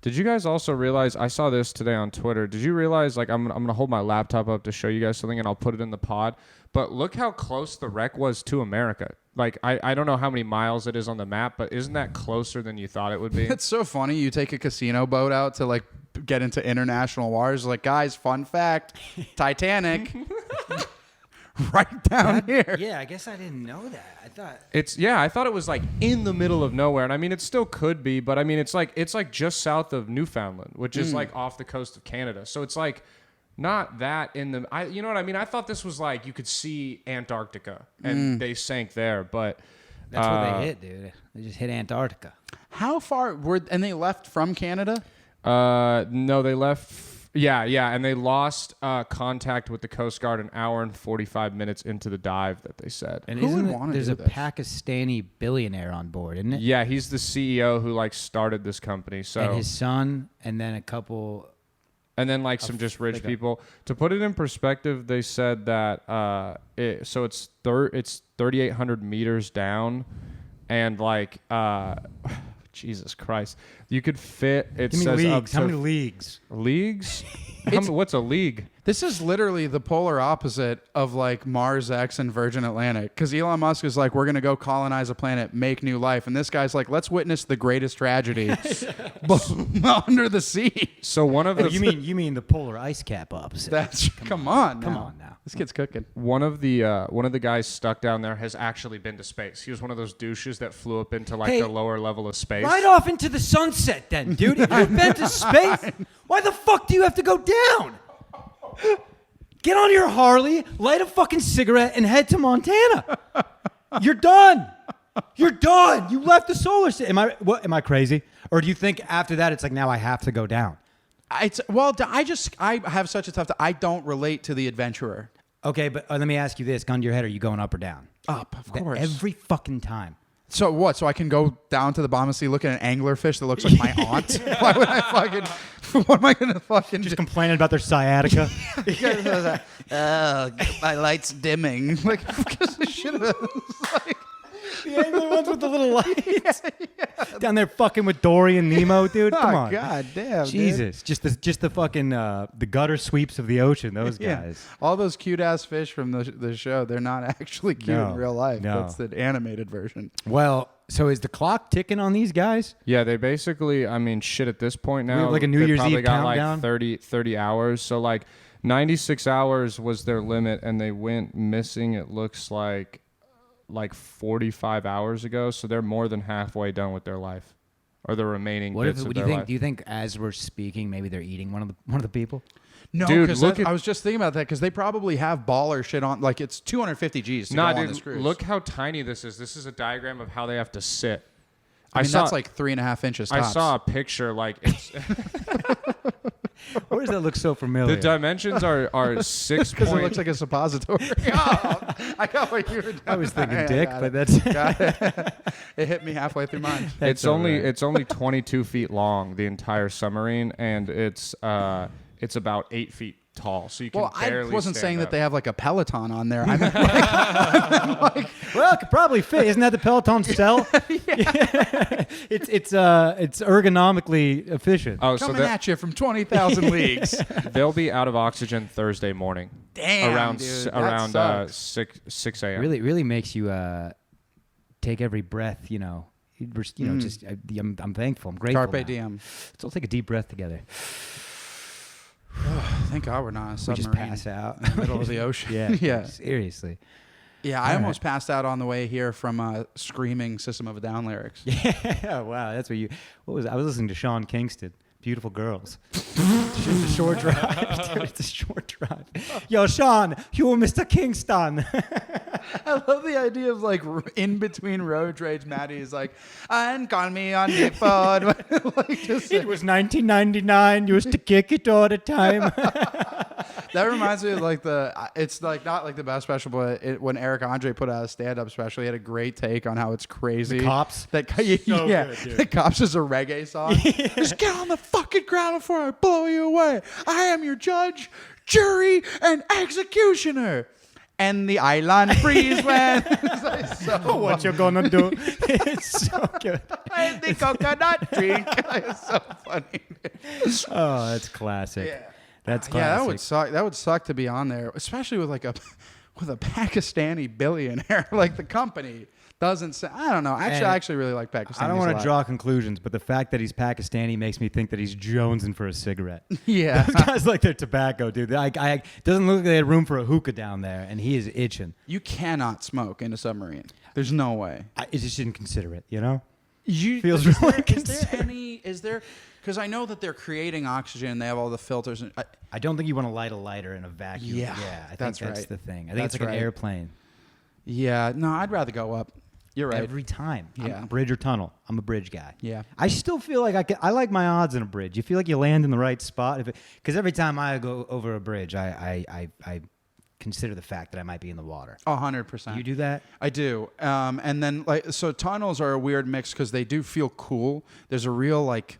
Did you guys also realize, I saw this today on Twitter, did you realize, like, I'm going to hold my laptop up to show you guys something and I'll put it in the pod, but look how close the wreck was to America. Like, I don't know how many miles it is on the map, but isn't that closer than you thought it would be? It's so funny. You take a casino boat out to, like, get into international waters. Like, guys, fun fact, Titanic, right down here. Yeah, I guess I didn't know that. I thought it was like in the middle of nowhere, and I mean it still could be, but I mean it's like just south of Newfoundland, which is like off the coast of Canada. So it's like not that in the you know what I mean? I thought this was like you could see Antarctica and they sank there, but That's what they hit, dude. They just hit Antarctica. How far and they left from Canada? No, they left. Yeah, and they lost contact with the Coast Guard an hour and 45 minutes into the dive that they said. And Who would wanna there's do a this? Pakistani billionaire on board, isn't it? Yeah, he's the CEO who like started this company. So And his son, and then a couple. and then like some just rich people. To put it in perspective, they said that it's 3,800 meters down, and like Jesus Christ, you could fit. It Give me says leagues. up to How many leagues? leagues. What's a league? This is literally the polar opposite of like Mars X and Virgin Atlantic. Because Elon Musk is like, we're going to go colonize a planet, make new life. And this guy's like, let's witness the greatest tragedy under the sea. So one of the You mean the polar ice cap opposite? Come on now. This kid's cooking. one of the guys stuck down there has actually been to space. He was one of those douches that flew up into like Hey, the lower level of space. Right off into the sunset, then, dude. If you've been to space, why the fuck do you have to go down? Get on your Harley, light a fucking cigarette, and head to Montana. You're done. You're done. You left the solar system. Am I crazy? Or do you think after that it's like now I have to go down? I have such a tough time. I don't relate to the adventurer. Okay, but let me ask you this: gun to your head, are you going up or down? Up, of course. Every fucking time. So what? So I can go down to the bottom and see, look at an anglerfish that looks like my aunt? Why would I fucking? What am I gonna fucking? Just complaining about their sciatica. Oh, my light's dimming. Like, who gives a shit about this? Like, The angler ones with the little lights. Down there fucking with Dory and Nemo, dude. Come on. God damn, Jesus. Just the fucking the gutter sweeps of the ocean, those dude. Yeah. guys. All those cute ass fish from the show, they're not actually cute No, in real life. no. That's the animated version. Well, so is the clock ticking on these guys? Yeah, they basically, I mean, shit, at this point now, have like a New they Year's probably Eve got countdown? like 30 hours. So like 96 hours was their limit, and they went missing, it looks like 45 hours ago. So they're more than halfway done with their life, or the remaining What bits if of do you their think? life. Do you think as we're speaking, maybe they're eating one of the people? No, Dude, because look at- I was just thinking about that because they probably have baller shit on. Like, it's 250 G's to Nah, go on this dude, cruise. look how tiny this is. This is a diagram of how they have to sit. I mean, saw, that's like 3.5 inches I tops. saw a picture, like it's Why does that look so familiar? the dimensions are 6 because it point. looks like a suppository. Oh, I got what you were doing. I was thinking I dick, got but it. that's Got it. It hit me halfway through mine. It's all only right. it's only 22 feet long, the entire submarine, and it's about 8 feet tall. So you can Well, I barely wasn't stand saying up. that they have like a Peloton on there. I mean, well, it could probably fit. Isn't that the Peloton cell? It's ergonomically efficient. Oh, so coming at you from 20,000 leagues. they'll be out of oxygen Thursday morning. Damn, around dude, that around sucks. 6 a.m. Really makes you take every breath. You know, just I'm thankful. I'm grateful. Carpe now. diem. Let's all take a deep breath together. Thank God we're not on a We submarine just pass out. in the middle of the ocean. Yeah, Yeah. Seriously. Yeah, I All almost passed out on the way here from screaming System of a Down lyrics. Yeah, wow, that's what you. What was I was listening to Sean Kingston. Beautiful girls. It's just a short drive. Dude, it's a short drive. Yo, Sean, you were Mr. Kingston. I love the idea of like in between road rage, Maddie is like, and call me on the phone. Like, just, It was 1999. Used to kick it all the time. that reminds me of like it's like not like the best special, but when Eric Andre put out a stand-up special, he had a great take on how it's crazy. The Cops? That So yeah, good, dude. the Cops is a reggae song. Just get on the fucking ground before I blow you away. I am your judge, jury, and executioner. And the island breeze when it's like so What you gonna do? It's so good. and the coconut drink. It's so funny. Oh, that's classic. Yeah. That's classic. Yeah, that would suck. That would suck to be on there, especially with like a Pakistani billionaire. Like the company doesn't say. I don't know. Actually, And I actually really like Pakistanis. I don't want a to lot. draw conclusions, but the fact that he's Pakistani makes me think that he's jonesing for a cigarette. Yeah. Those guys like their tobacco, dude. I doesn't look like they had room for a hookah down there, and he is itching. You cannot smoke in a submarine. There's no way. I just didn't consider it, you know? You Feels is really there considerate. any? Is there? Because I know that they're creating oxygen. They have all the filters. And I don't think you want to light a lighter in a vacuum. Yeah, I think that's that's right. the thing. I think That's it's like right. an airplane. yeah. No, I'd rather go up. You're right. Every time. Yeah. I'm bridge or tunnel. I'm a bridge guy. Yeah. I still feel like I like my odds in a bridge. You feel like you land in the right spot. Because every time I go over a bridge, I consider the fact that I might be in the water. 100%. You do that? I do. And then so tunnels are a weird mix because they do feel cool. There's a real like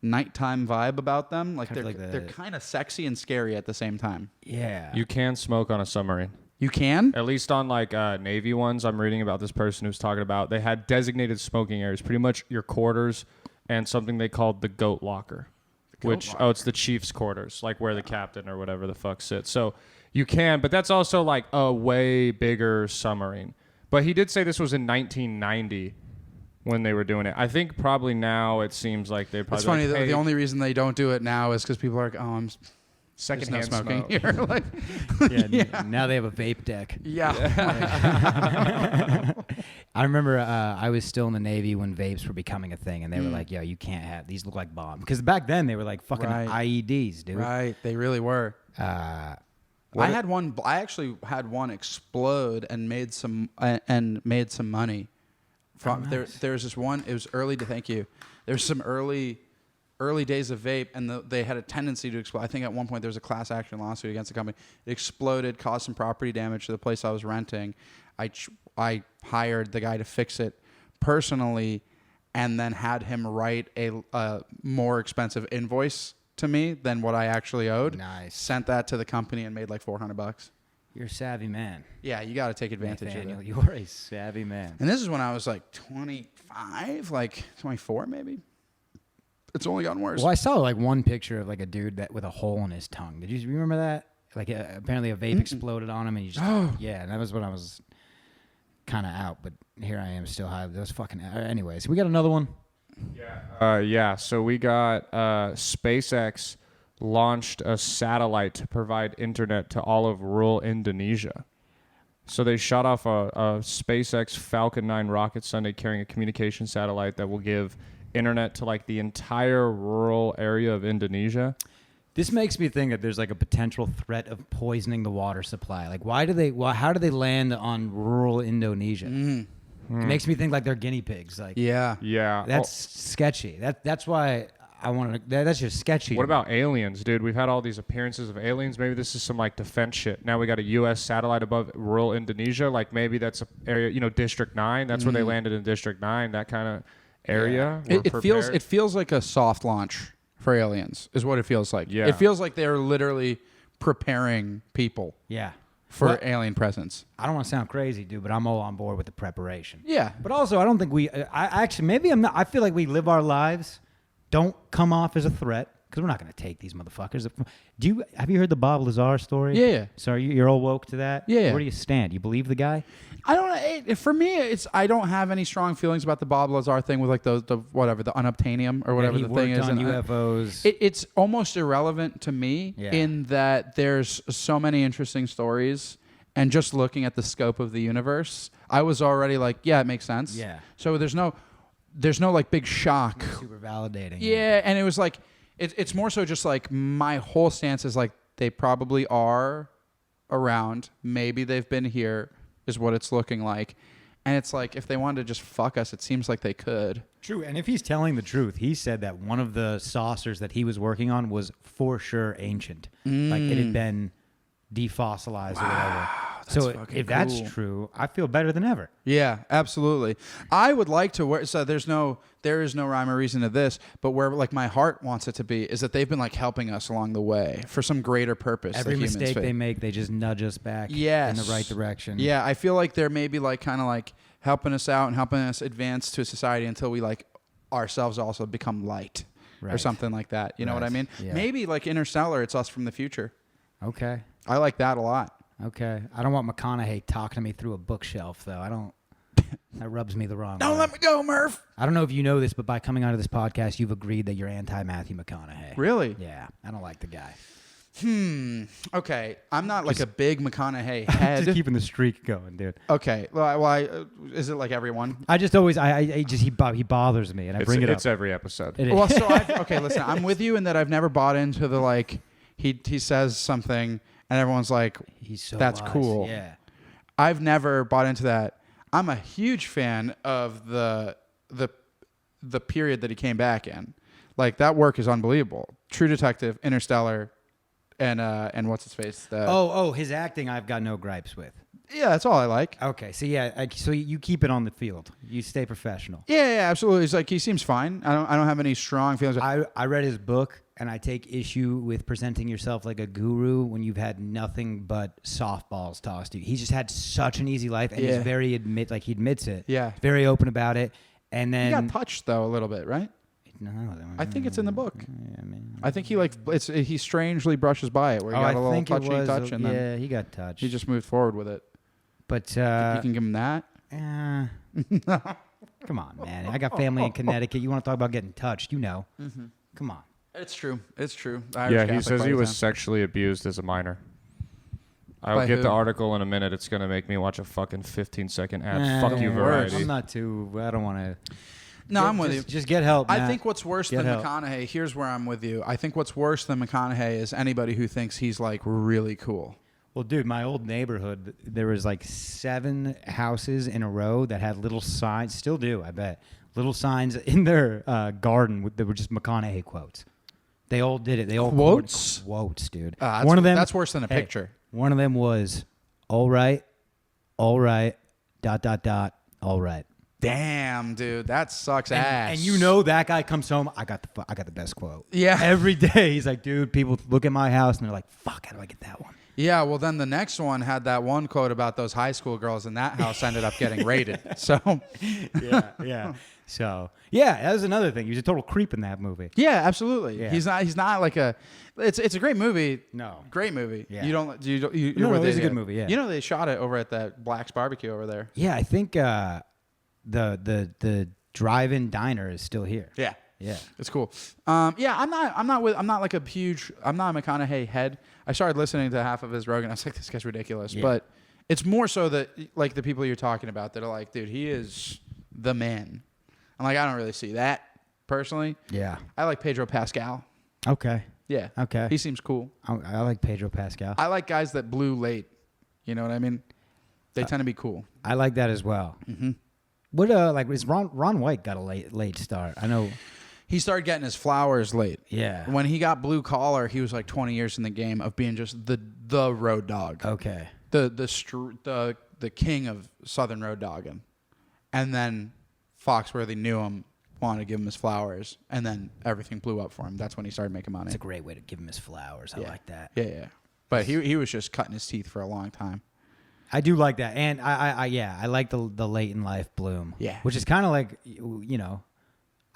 nighttime vibe about them. Like Kind they're of like they're the- kind of sexy and scary at the same time. Yeah. You can smoke on a submarine. You can? At least on like Navy ones, I'm reading about this person who's talking about. They had designated smoking areas, pretty much your quarters, and something they called the goat locker, it's the chief's quarters, like where the captain or whatever the fuck sits. So you can, but that's also like a way bigger submarine. But he did say this was in 1990 when they were doing it. I think probably now it seems like they probably. It's funny. Like, hey, The only reason they don't do it now is because people are like, oh, there's no secondhand smoking smoke. here. Like, Now they have a vape deck. yeah. I remember I was still in the Navy when vapes were becoming a thing, and they were Mm. like, yo, you can't have these. Look like bombs. Because back then they were like fucking Right. IEDs, dude. Right. They really were. Uh, I had one. I actually had one explode and made some money. From there's this one. It was early. Thank you. There's some early days of vape, and they had a tendency to explode. I think at one point there was a class action lawsuit against the company. It exploded, caused some property damage to the place I was renting. I hired the guy to fix it, personally, and then had him write a more expensive invoice to me than what I actually owed. Nice. Sent that to the company and made like $400. You're a savvy man. Yeah, you got to take advantage Nathaniel, of it. you're a savvy man. And this is when I was like 25, like 24 maybe. It's only gotten worse. Well, I saw like one picture of like a dude that with a hole in his tongue. Did you remember that? Like apparently a vape exploded on him, and he just yeah. And that was when I was kind of out, but here I am still high. Those fucking anyways. We got another one. Yeah. So we got SpaceX launched a satellite to provide internet to all of rural Indonesia. So they shot off a SpaceX Falcon 9 rocket Sunday carrying a communication satellite that will give internet to like the entire rural area of Indonesia. This makes me think that there's like a potential threat of poisoning the water supply. Like, how do they land on rural Indonesia? It makes me think like they're guinea pigs. Like, yeah. that's sketchy. That's why I want to. That's just sketchy. What about aliens, dude? We've had all these appearances of aliens. Maybe this is some like defense shit. Now we got a U.S. satellite above rural Indonesia. Like maybe that's a area, District 9. That's where they landed in District 9. That kind of area. Yeah. It feels like a soft launch for aliens is what it feels like. Yeah. It feels like they're literally preparing people Yeah. for alien presence. I don't want to sound crazy, dude, but I'm all on board with the preparation. Yeah. But also, I don't think maybe I'm not. I feel like we live our lives, don't come off as a threat, because we're not going to take these motherfuckers. Have you heard the Bob Lazar story? Yeah. So you're all woke to that? Yeah. Where do you stand? You believe the guy? I don't. For me, I don't have any strong feelings about the Bob Lazar thing with like the unobtainium or whatever the thing is. On UFOs. It's almost irrelevant to me in that there's so many interesting stories, and just looking at the scope of the universe, I was already like, yeah, it makes sense. Yeah. So there's no like big shock. Super validating. Yeah, and it was like it's more so just like my whole stance is like they probably are around. Maybe they've been here. Is what it's looking like. And it's like, if they wanted to just fuck us, it seems like they could. True. And if he's telling the truth, he said that one of the saucers that he was working on was for sure ancient. Like it had been defossilized or whatever. So if that's true, I feel better than ever. Yeah, absolutely. I would like to work. So there is no rhyme or reason to this, but where like my heart wants it to be is that they've been like helping us along the way for some greater purpose. Every mistake they make, they just nudge us back in the right direction. Yeah, I feel like they're maybe like kind of like helping us out and helping us advance to a society until we like ourselves also become light or something like that. You know what I mean? Yeah. Maybe like Interstellar, it's us from the future. Okay. I like that a lot. Okay. I don't want McConaughey talking to me through a bookshelf, though. I don't. That rubs me the wrong way. Don't let me go, Murph. I don't know if you know this, but by coming onto this podcast, you've agreed that you're anti-Matthew McConaughey. Really? Yeah. I don't like the guy. Okay. I'm not like a big McConaughey head. Just keeping the streak going, dude. Okay. Well, is it like everyone? I just always, he bothers me, and I bring it up. It's every episode. It is. Well, so okay, listen. I'm with you in that I've never bought into the like he says something and everyone's like, He's so that's wise. cool. Yeah. I've never bought into that. I'm a huge fan of the period that he came back in. Like that work is unbelievable. True Detective, Interstellar, and what's his face? His acting I've got no gripes with. Yeah, that's all I like. Okay, so so you keep it on the field. You stay professional. Yeah, absolutely. It's like he seems fine. I don't have any strong feelings. I read his book, and I take issue with presenting yourself like a guru when you've had nothing but softballs tossed to you. He's just had such an easy life, and he's very he admits it. Yeah, very open about it. And then he got touched though a little bit, right? No, I think it's in the book. Yeah, I think he strangely brushes by it where he got a little touch, and then he got touched. he just moved forward with it. But You can give him that. Come on, man. I got family in Connecticut. You want to talk about getting touched? Come on. It's true. It's true. Yeah, he says he was sexually abused as a minor. I'll By get who? the article in a minute. It's going to make me watch a fucking 15-second ad. Fuck you, Variety. I'm not too... I don't want to... No, I'm with you. Just get help, Matt. I think what's worse than McConaughey, here's where I'm with you. I think what's worse than McConaughey is anybody who thinks he's like really cool. Well, dude, my old neighborhood, there was like 7 houses in a row that had little signs. Still do, I bet. Little signs in their garden that were just McConaughey quotes. They all did it. They all quotes, dude. One of them. That's worse than a picture. One of them was, all right, all right, ... all right. Damn, dude, that sucks ass. And you know that guy comes home. I got the best quote. Yeah. Every day he's like, dude, people look at my house and they're like, fuck, how do I get that one? Yeah, well, then the next one had that one quote about those high school girls, and that house ended up getting raided. So, yeah. So, yeah, that was another thing. He was a total creep in that movie. yeah, absolutely. Yeah. He's not like a. It's a great movie. No. Great movie. Yeah. You're No, with it's a it. good movie, yeah. You know they shot it over at that Black's Barbecue over there. Yeah, I think the drive-in diner is still here. Yeah. Yeah. It's cool. Yeah, I'm not like a huge. I'm not a McConaughey head. I started listening to half of his Rogan. I was like, this guy's ridiculous. Yeah. But it's more so that like the people you're talking about that are like, dude, he is the man. I'm like, I don't really see that personally. Yeah. I like Pedro Pascal. Okay. Yeah. Okay. He seems cool. I like Pedro Pascal. I like guys that blew late. You know what I mean? They tend to be cool. I like that as well. Mm-hmm. What like is Ron White got a late start? I know. He started getting his flowers late. Yeah. When he got blue collar, he was like 20 years in the game of being just the road dog. Okay. The king of Southern road dogging. And then Foxworthy knew him, wanted to give him his flowers, and then everything blew up for him. That's when he started making money. That's a great way to give him his flowers. I like that. Yeah. But he was just cutting his teeth for a long time. I do like that, and I like the late in life bloom. Yeah. Which is kind of like, you know,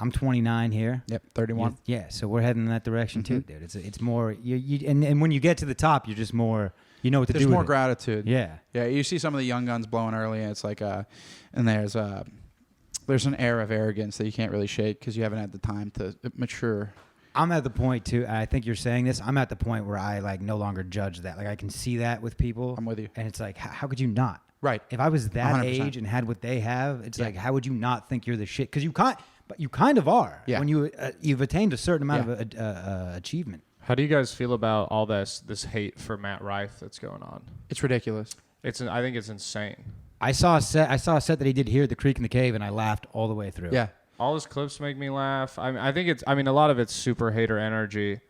I'm 29 here. Yep, 31. Yeah, so we're heading in that direction too, dude. It's more and when you get to the top, you're just more, you know what to There's do. more with gratitude. it. Yeah. Yeah, you see some of the young guns blowing early, and it's like and there's an air of arrogance that you can't really shake because you haven't had the time to mature. I'm at the point too. I think you're saying this. I'm at the point where I like no longer judge that. Like I can see that with people. I'm with you. And it's like, how could you not? Right. If I was that 100%. age and had what they have, it's like, how would you not think you're the shit? Because you can't. But you kind of are. Yeah. When you've attained a certain amount of achievement. How do you guys feel about all this hate for Matt Rife that's going on? It's ridiculous. I think it's insane. I saw a set that he did here at the Creek in the Cave, and I laughed all the way through. Yeah. All his clips make me laugh. I think a lot of it's super hater energy.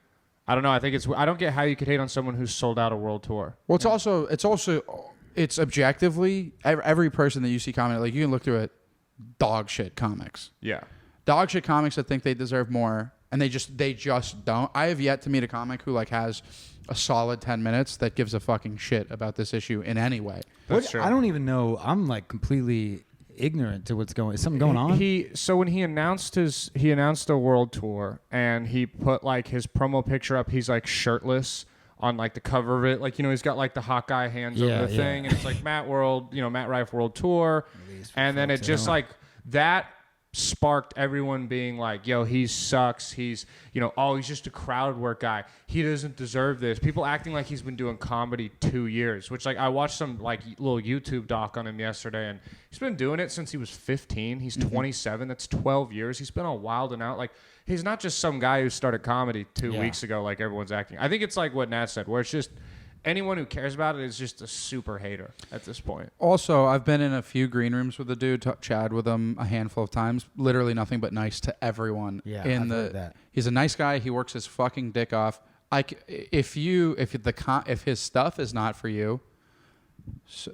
I don't know. I don't get how you could hate on someone who's sold out a world tour. Well, it's objectively every person that you see comment, like you can look through it, dog shit comics. Yeah. Dog shit comics that think they deserve more, and they just don't. I have yet to meet a comic who like has a solid 10 minutes that gives a fucking shit about this issue in any way. That's true. I don't even know. I'm like completely ignorant to what's going. Is something going on? So when he announced a world tour and he put like his promo picture up, he's like shirtless on like the cover of it, like, you know, he's got like the Hawkeye hands over the thing, and it's like Matt Rife World Tour, and then it just like that sparked everyone being like, yo, he sucks, he's, you know, he's just a crowd work guy, he doesn't deserve this. People acting like he's been doing comedy 2 years, which like I watched some like little YouTube doc on him yesterday, and he's been doing it since he was 15. He's 27. That's 12 years. He's been on Wild and Out. Like, he's not just some guy who started comedy 2 weeks ago like everyone's acting. I think it's like what Nat said, where it's just anyone who cares about it is just a super hater at this point. Also, I've been in a few green rooms with the dude, chatted with him a handful of times. Literally nothing but nice to everyone. Yeah, I've heard that. He's a nice guy. He works his fucking dick off. If his stuff is not for you, so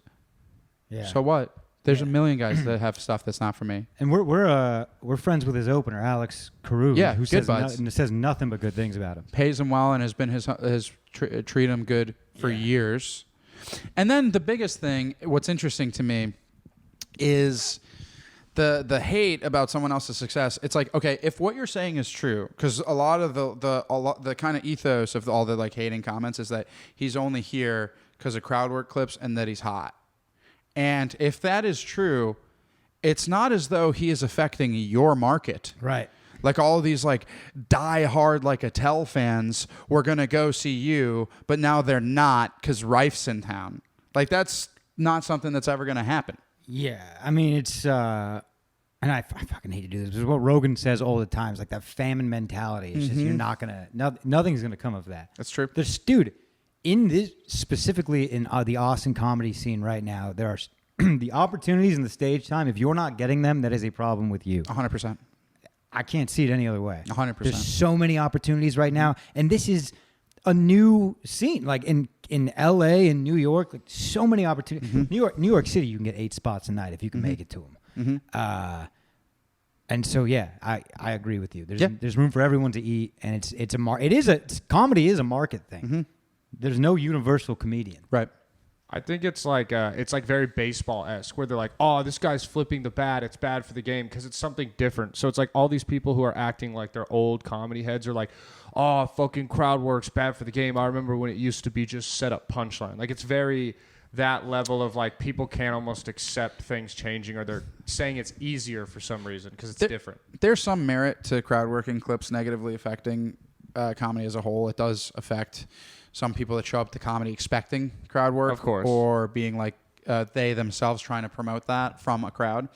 what? There's a million guys that have stuff that's not for me. And we're friends with his opener, Alex Carew, Yeah, who good buds. says nothing but good things about him. Pays him well and has been treat him good for years. And then the biggest thing, what's interesting to me, is the hate about someone else's success. It's like, okay, if what you're saying is true, because a lot of the kind of ethos of all the like hating comments is that he's only here because of crowd work clips and that he's hot. And if that is true, it's not as though he is affecting your market. Right. Like all of these like die hard like Attell fans were going to go see you, but now they're not because Rife's in town. Like that's not something that's ever going to happen. Yeah. I mean, it's, and I fucking hate to do this. This is what Rogan says all the time. It's like that famine mentality. It's just, you're not going to, nothing's going to come of that. That's true. Dude, in this, specifically in the Austin comedy scene right now, there are the opportunities and the stage time. If you're not getting them, that is a problem with you. 100%. I can't see it any other way. 100%. There's so many opportunities right now, and this is a new scene. Like in L.A. and New York, like so many opportunities. New York City, you can get 8 spots a night if you can make it to them. And so yeah, I agree with you. There's room for everyone to eat, and comedy is a market thing. There's no universal comedian. Right. I think it's like very baseball-esque, where they're like, oh, this guy's flipping the bat, it's bad for the game, because it's something different. So it's like all these people who are acting like they're old comedy heads are like, oh, fucking crowd work's bad for the game. I remember when it used to be just set up punchline. Like, it's very that level of like people can't almost accept things changing, or they're saying it's easier for some reason because it's different. There's some merit to crowd working clips negatively affecting comedy as a whole. It does affect some people that show up to comedy expecting crowd work, of course, or being like they themselves trying to promote that from a crowd.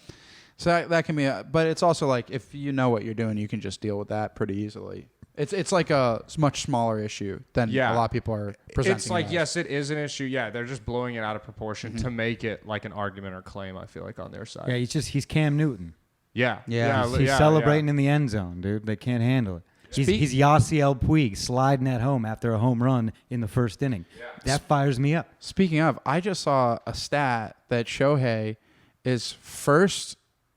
So that can be, but it's also like if you know what you're doing, you can just deal with that pretty easily. It's like a much smaller issue than a lot of people are presenting. It's like, yes, it is an issue. Yeah, they're just blowing it out of proportion to make it like an argument or claim, I feel like, on their side. Yeah, he's Cam Newton. Yeah. He's celebrating in the end zone, dude. They can't handle it. He's Yasiel Puig sliding at home after a home run in the first inning. Yeah. That fires me up. Speaking of, I just saw a stat that Shohei is first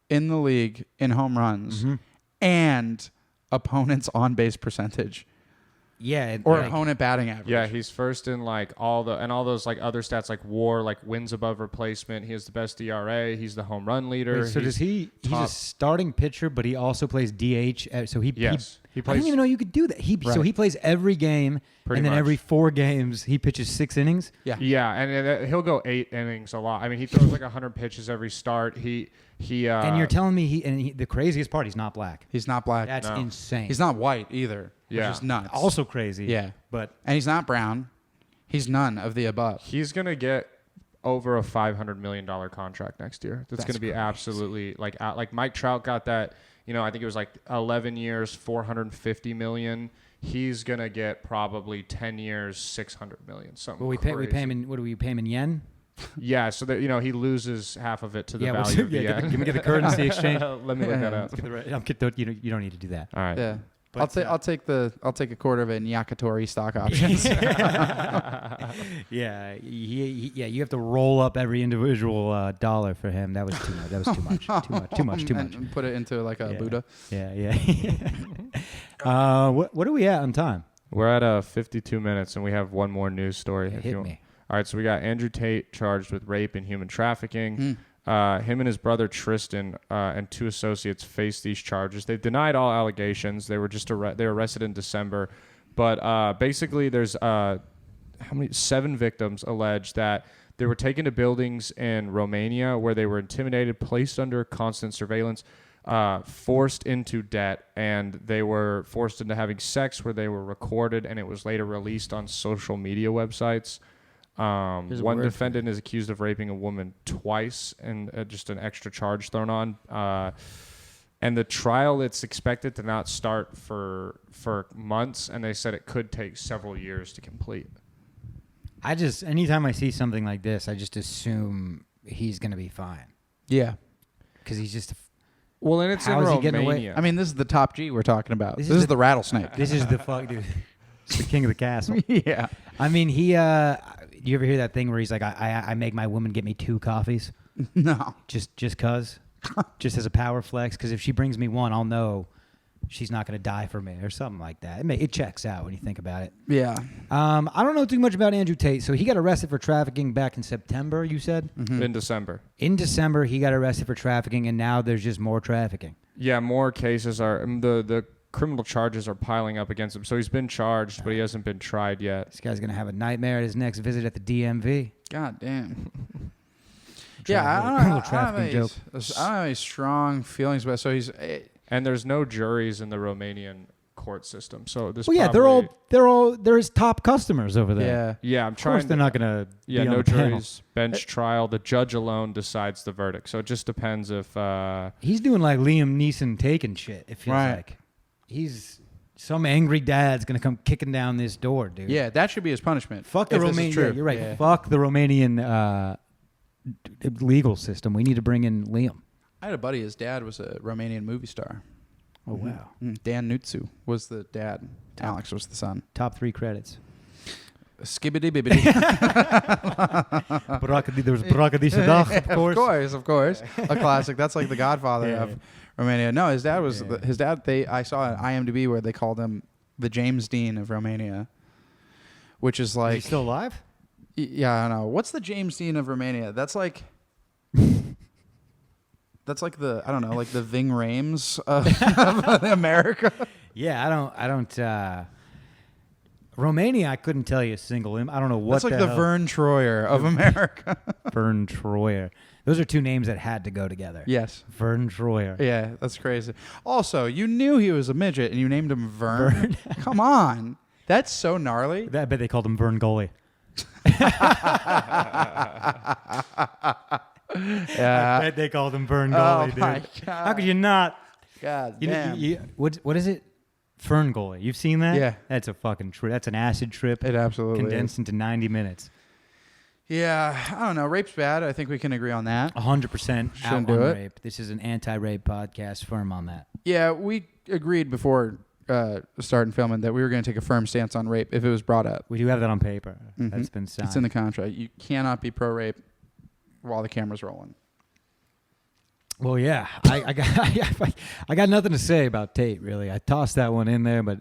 in the league in home runs and opponent's on base percentage. Yeah, or opponent batting average. Yeah, he's first in like all those like other stats like WAR, like wins above replacement. He has the best ERA. He's the home run leader. Wait, so he's a starting pitcher, but he also plays DH. So he plays. I didn't even know you could do that. So he plays every game, and then every 4 games he pitches 6 innings. Yeah, and he'll go 8 innings a lot. I mean, he throws like 100 pitches every start. He and you're telling me the craziest part, he's not black. He's not black. That's insane. He's not white either. Yeah, which is nuts. Also crazy. Yeah, and he's not brown. He's none of the above. He's gonna get over a $500 million contract next year. That's gonna be crazy. Absolutely like Mike Trout got that. You know, I think it was like 11 years, $450 million. He's gonna get probably 10 years, $600 million. Something. We pay him in. What do we pay him in yen? Yeah, so that he loses half of it to the value of the yen. Give me the currency exchange. Let me look that up. You don't need to do that. All right. Yeah. I'll take a quarter of it in Yakitori stock options. Yeah, you have to roll up every individual dollar for him. That was too much. That was too much. Too much. And put it into like a Buddha. Yeah. What are we at on time? We're at 52 minutes, and we have one more news story. Hit me. All right, so we got Andrew Tate charged with rape and human trafficking. Him and his brother Tristan and 2 associates face these charges. They denied all allegations. They were just they were arrested in December, but basically there's 7 victims alleged that they were taken to buildings in Romania where they were intimidated, placed under constant surveillance, forced into debt, and they were forced into having sex where they were recorded, and it was later released on social media websites. One defendant is accused of raping a woman twice, and just an extra charge thrown on. And the trial, it's expected to not start for months, and they said it could take several years to complete. Anytime I see something like this, I just assume he's going to be fine. Yeah. Because he's just... Well, and it's in Romania. I mean, this is the top G we're talking about. This is the rattlesnake. This is the fuck, dude. It's the king of the castle. Yeah. I mean, you ever hear that thing where he's like, I make my woman get me 2 coffees? No. Just cause? Just as a power flex? Because if she brings me 1, I'll know she's not going to die for me or something like that. It checks out when you think about it. Yeah. I don't know too much about Andrew Tate. So he got arrested for trafficking back in September, you said? In December. In December, he got arrested for trafficking, and now there's just more trafficking. Yeah, more cases are... The criminal charges are piling up against him. So he's been charged, but he hasn't been tried yet. This guy's going to have a nightmare at his next visit at the DMV. God damn. I don't have any strong feelings about it. So he's... And there's no juries in the Romanian court system. So this they're his top customers over there. Yeah, of course they're not going to no juries, bench trial. The judge alone decides the verdict. So it just depends if... He's doing like Liam Neeson taking shit, it feels like. He's some angry dad's gonna come kicking down this door, dude. Yeah, that should be his punishment. Fuck the Romanian. Yeah, you're right. Yeah. Fuck the Romanian legal system. We need to bring in Liam. I had a buddy. His dad was a Romanian movie star. Oh wow. Dan Nutsu was the dad. Alex was the son. Top 3 credits. Skibbity bibbity. There was Brakadisadach, of course. Of course. A classic. That's like the Godfather of Romania. No, his dad was his dad. I saw an IMDb where they called him the James Dean of Romania, which is like. Is he still alive? Yeah, I don't know. What's the James Dean of Romania? That's like. That's like I don't know, like the Ving Rhames of America. Yeah, I don't. Romania, I couldn't tell you a single. I don't know what. That's like the Vern Troyer of America. Vern Troyer. Those are two names that had to go together. Yes. Vern Troyer. Yeah, that's crazy. Also, you knew he was a midget and you named him Vern. Come on. That's so gnarly. I bet they called him Vern Goalie. Yeah. I bet they called him Vern Goalie, dude. My God. How could you not? God You damn. know, what is it? Fern Goalie. You've seen that? Yeah. That's a fucking trip. That's an acid trip. It absolutely condensed is. into 90 minutes. Yeah, I don't know. Rape's bad. I think we can agree on that. 100% out Shouldn't on do it. rape. This is an anti-rape podcast. Firm on that. Yeah, we agreed before starting filming that we were going to take a firm stance on rape if it was brought up. We do have that on paper. Mhm. That's been signed. It's in the contract. You cannot be pro-rape while the camera's rolling. Well, yeah. I got nothing to say about Tate, really. I tossed that one in there, but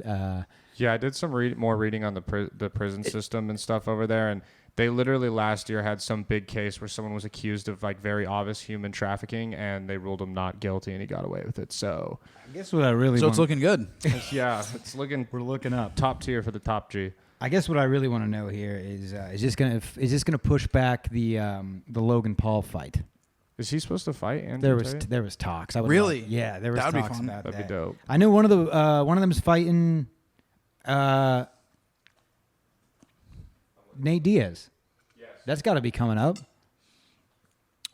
Yeah, I did some more reading on the prison system and stuff over there, and they literally last year had some big case where someone was accused of like very obvious human trafficking, and they ruled him not guilty, and he got away with it. So, I guess what I really So want, it's looking good. it's looking we're looking up. top tier for the top G. I guess what I really want to know here is this gonna push back the Logan Paul fight? Is he supposed to fight? Andrew There was Tate? talks. I would Really? love- yeah, there was That'd be talks fun. about That'd that. be dope. I know one of them is fighting Nate Diaz. Yes. That's got to be coming up.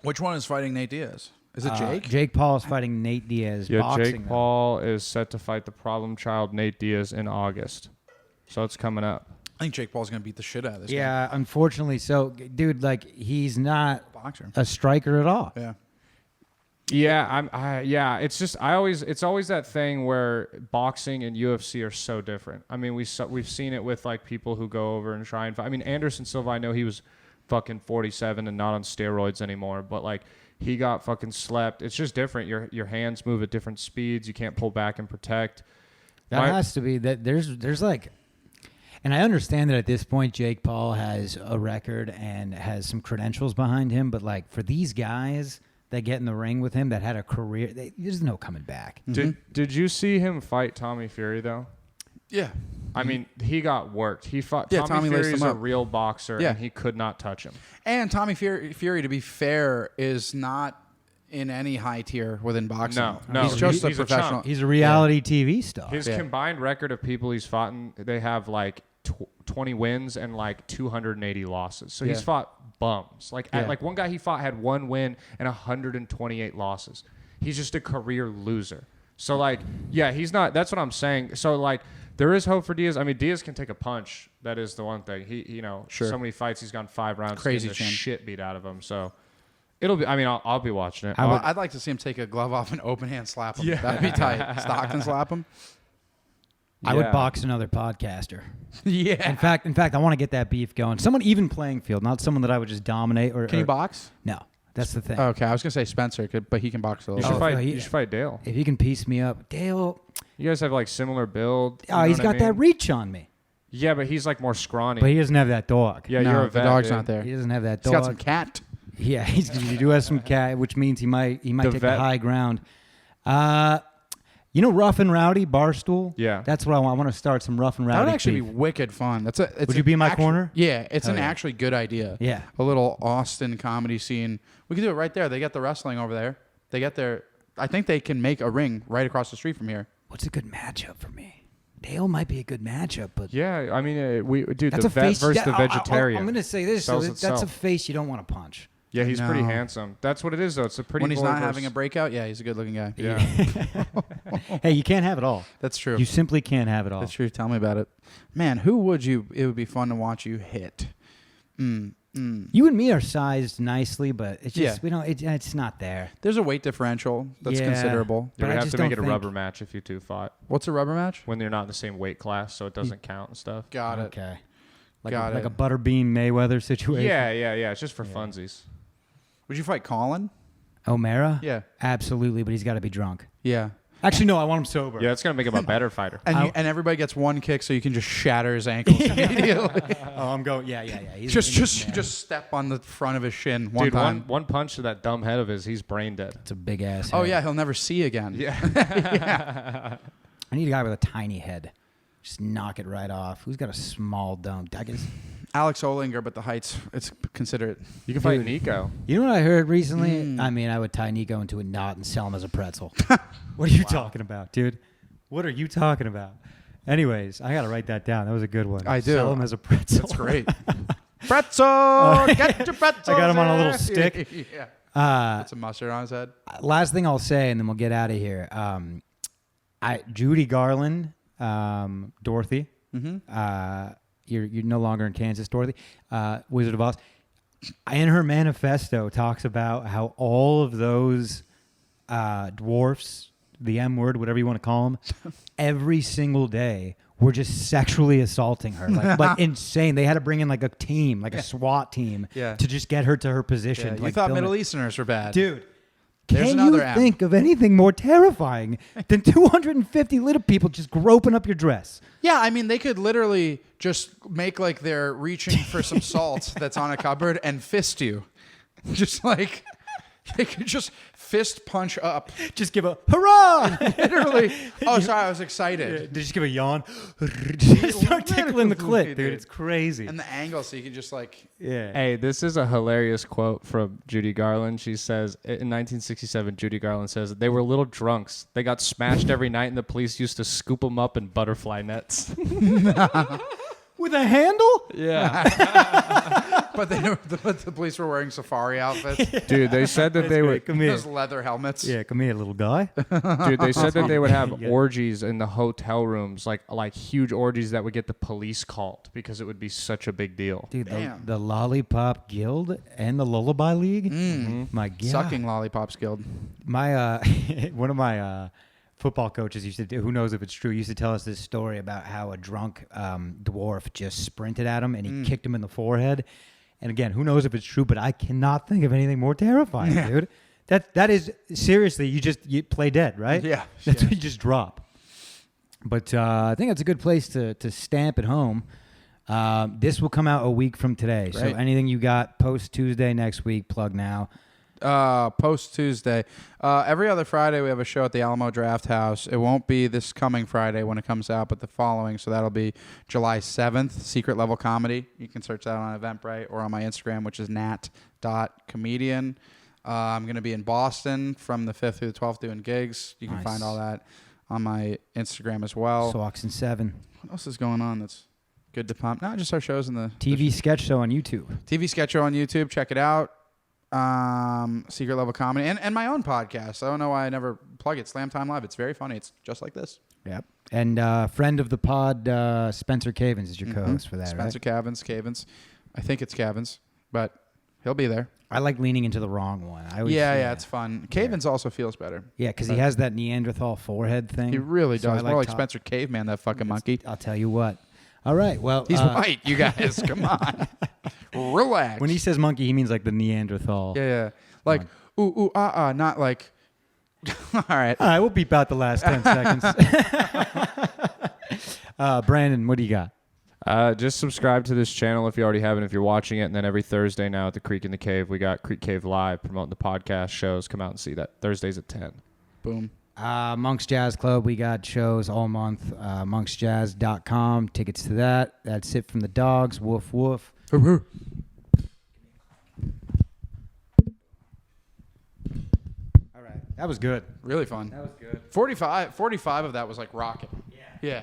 Which one is fighting Nate Diaz? Is it Jake? Jake Paul is fighting Nate Diaz. Yeah, boxing Jake them. Paul is set to fight the problem child Nate Diaz in August, so it's coming up. I think Jake Paul's going to beat the shit out of this guy. Yeah, unfortunately, so dude, like he's not Boxer. a striker at all. Yeah. Yeah, it's just it's always that thing where boxing and UFC are so different. I mean, we've seen it with like people who go over and try and fight. I mean, Anderson Silva, I know he was fucking 47 and not on steroids anymore, but like he got fucking slept. It's just different. Your hands move at different speeds. You can't pull back and protect. That has to be that. There's like, and I understand that at this point Jake Paul has a record and has some credentials behind him, but like for these guys that get in the ring with him that had a career, there's no coming back. Did you see him fight Tommy Fury though? Yeah. I mean, he got worked. He fought. Yeah, Tommy laced Fury's him a up. real boxer, Yeah. and he could not touch him. And Tommy Fury, to be fair, is not in any high tier within boxing. No, He's just he's a a professional. chump. He's a reality TV star. His Yeah. combined record of people he's fought, they have like 20 wins and like 280 losses. So he's Yeah. fought bums. Like Yeah. like one guy he fought had 1 win and 128 losses. He's just a career loser. So like, yeah, he's not. That's what I'm saying. So like, there is hope for Diaz. I mean, Diaz can take a punch. That is the one thing. He Sure. so many fights he's gone 5 rounds. Crazy getting the chin. shit beat out of him. So it'll be. I mean, I'll be watching it. I'd like to see him take a glove off and open hand slap him. Yeah. That'd be tight. Stockton slap him. I would Yeah. box another podcaster. Yeah. In fact, I want to get that beef going. Someone even playing field, not someone that I would just dominate. Can he box? No, that's the thing. Okay, I was gonna say Spencer, but he can box a You little. should Oh, bit. fight. he- You should fight Dale. If you can piece me up, Dale. You guys have like similar build. you Oh, know he's what I got that mean? reach on me, Yeah, but he's like more scrawny. but he doesn't have that dog. Yeah, No, you're a the vet, dog's dude. not there. He doesn't have that He's dog. got some cat. Yeah, he do have some cat, which means he might The take the vet- high ground. You know, Rough and Rowdy Barstool. Yeah. That's what I want. I want to start some Rough and Rowdy. That would actually beef. be wicked fun. Would you be in my corner? Yeah, it's Hell an yeah. actually good idea. Yeah. A little Austin comedy scene. We could do it right there. They got the wrestling over there. They got their. I think they can make a ring right across the street from here. What's a good matchup for me? Dale might be a good matchup, but Yeah, I mean, that's the a vet face versus the I'll- vegetarian. I'm going to say this. So sells that's a itself. face you don't want to punch. Yeah, he's pretty No. handsome. That's what it is, though. It's a pretty. When he's boy not versus- having a breakout, yeah, he's a good-looking guy. Yeah. Hey, you can't have it all. That's true. You simply can't have it all. That's true. Tell me about it, man. Who would you? It would be fun to watch you hit. You and me are sized nicely, but it's just Yeah. we don't. It's not there. There's a weight differential that's Yeah. considerable. You But would I have just to make don't it a think- rubber match if you two fought What's a rubber match? when you're not in the same weight class, so it doesn't count and stuff. Got it. Okay. like Got like it. a Butterbean Mayweather situation. Yeah. It's just for funsies. Would you fight Colin? O'Mara? Yeah. Absolutely, but he's got to be drunk. Yeah. Actually, no, I want him sober. Yeah, it's gonna make him a better fighter. And everybody gets one kick, so you can just shatter his ankles immediately. Oh, I'm going. Yeah. He's Just step on the front of his shin one Dude, time. one punch to that dumb head of his, he's brain dead. It's a big ass. Oh head. yeah, he'll never see again. Yeah. I need a guy with a tiny head. Just knock it right off. Who's got a small dome? I guess. Alex Olinger, but the heights, it's considerate. You can fight Nico. You know what I heard recently? I mean, I would tie Nico into a knot and sell him as a pretzel. What are you talking about, dude? What are you talking about? Anyways, I got to write that down. That was a good one. I do. Sell him as a pretzel. That's great. Pretzel! Get your pretzel! I got him on a little stick. Yeah. Put some mustard on his head. Last thing I'll say, and then we'll get out of here. Judy Garland, Dorothy. You're no longer in Kansas, Dorothy. Wizard of Oz. In her manifesto, talks about how all of those dwarfs, the M word, whatever you want to call them, every single day were just sexually assaulting her, like insane. They had to bring in like a team, like a SWAT team, Yeah. to just get her to her position. Yeah, to, you like, thought film Middle it. Easterners were bad. Dude. There's Can another you app. think of anything more terrifying than 250 little people just groping up your dress? Yeah, I mean, they could literally just make like they're reaching for some salt that's on a cupboard and fist you. Just like, they could just fist punch up. Just give a hurrah! Literally. Oh, sorry, I was excited. Did you just give a yawn? Just start tickling the clit, dude. Dude. It's crazy. And the angle, so you can just like... Yeah. Hey, this is a hilarious quote from Judy Garland. She says, in 1967, Judy Garland says, they were little drunks. They got smashed every night, and the police used to scoop them up in butterfly nets. With a handle? Yeah. But the police were wearing safari outfits. Dude, they said that they would... Come here. Those leather helmets. Yeah, come here, little guy. Dude, they said that they would have Yeah. orgies in the hotel rooms, like huge orgies that would get the police called because it would be such a big deal. Dude, Damn. the Lollipop Guild and the Lullaby League? My God. Sucking Lollipops Guild. My one of my football coaches used to do, who knows if it's true, used to tell us this story about how a drunk dwarf just sprinted at him and he kicked him in the forehead. And again, who knows if it's true, but I cannot think of anything more terrifying, dude. That is seriously, you play dead, right? Yeah. That's what you just drop. But I think that's a good place to stamp it home. This will come out a week from today. So Right. anything you got post Tuesday next week, plug now. Post Tuesday. Every other Friday we have a show at the Alamo Draft House. It won't be this coming Friday when it comes out, but the following. So that'll be July 7th, Secret Level Comedy. You can search that on Eventbrite or on my Instagram, which is nat.comedian. I'm going to be in Boston from the 5th through the 12th doing gigs. You can Nice. find all that on my Instagram as well. Sawks and 7. What else is going on that's good to pump? No, just our shows in the TV sketch show on YouTube. TV sketch show on YouTube. Check it out. Secret Level Comedy and my own podcast. I don't know why I never plug it. Slam Time Live. It's very funny. It's just like this. Yep. And friend of the pod, Spencer Cavins is your co-host for that, Spencer right? Cavins. I think it's Cavins, but he'll be there. I like leaning into the wrong one. I always, Yeah, it's fun. Cavins also feels better. Yeah, because he has that Neanderthal forehead thing. He really So I does. More like top- Spencer Caveman, that fucking monkey. I'll tell you what. All right, well. He's white, you guys. Come on. Relax. When he says monkey, he means like the Neanderthal. Yeah. Like, ooh, not like... All right. All right, we'll beep out the last 10 seconds. Brandon, what do you got? Just subscribe to this channel if you already haven't, if you're watching it. And then every Thursday now at the Creek in the Cave, we got Creek Cave Live promoting the podcast shows. Come out and see that. Thursdays at 10. Boom. Monk's Jazz Club, we got shows all month. monksjazz.com, tickets to that. That's it from the dogs. Woof, woof. All right, that was good. Really fun. That was good. 45 of that was like rocket. Yeah.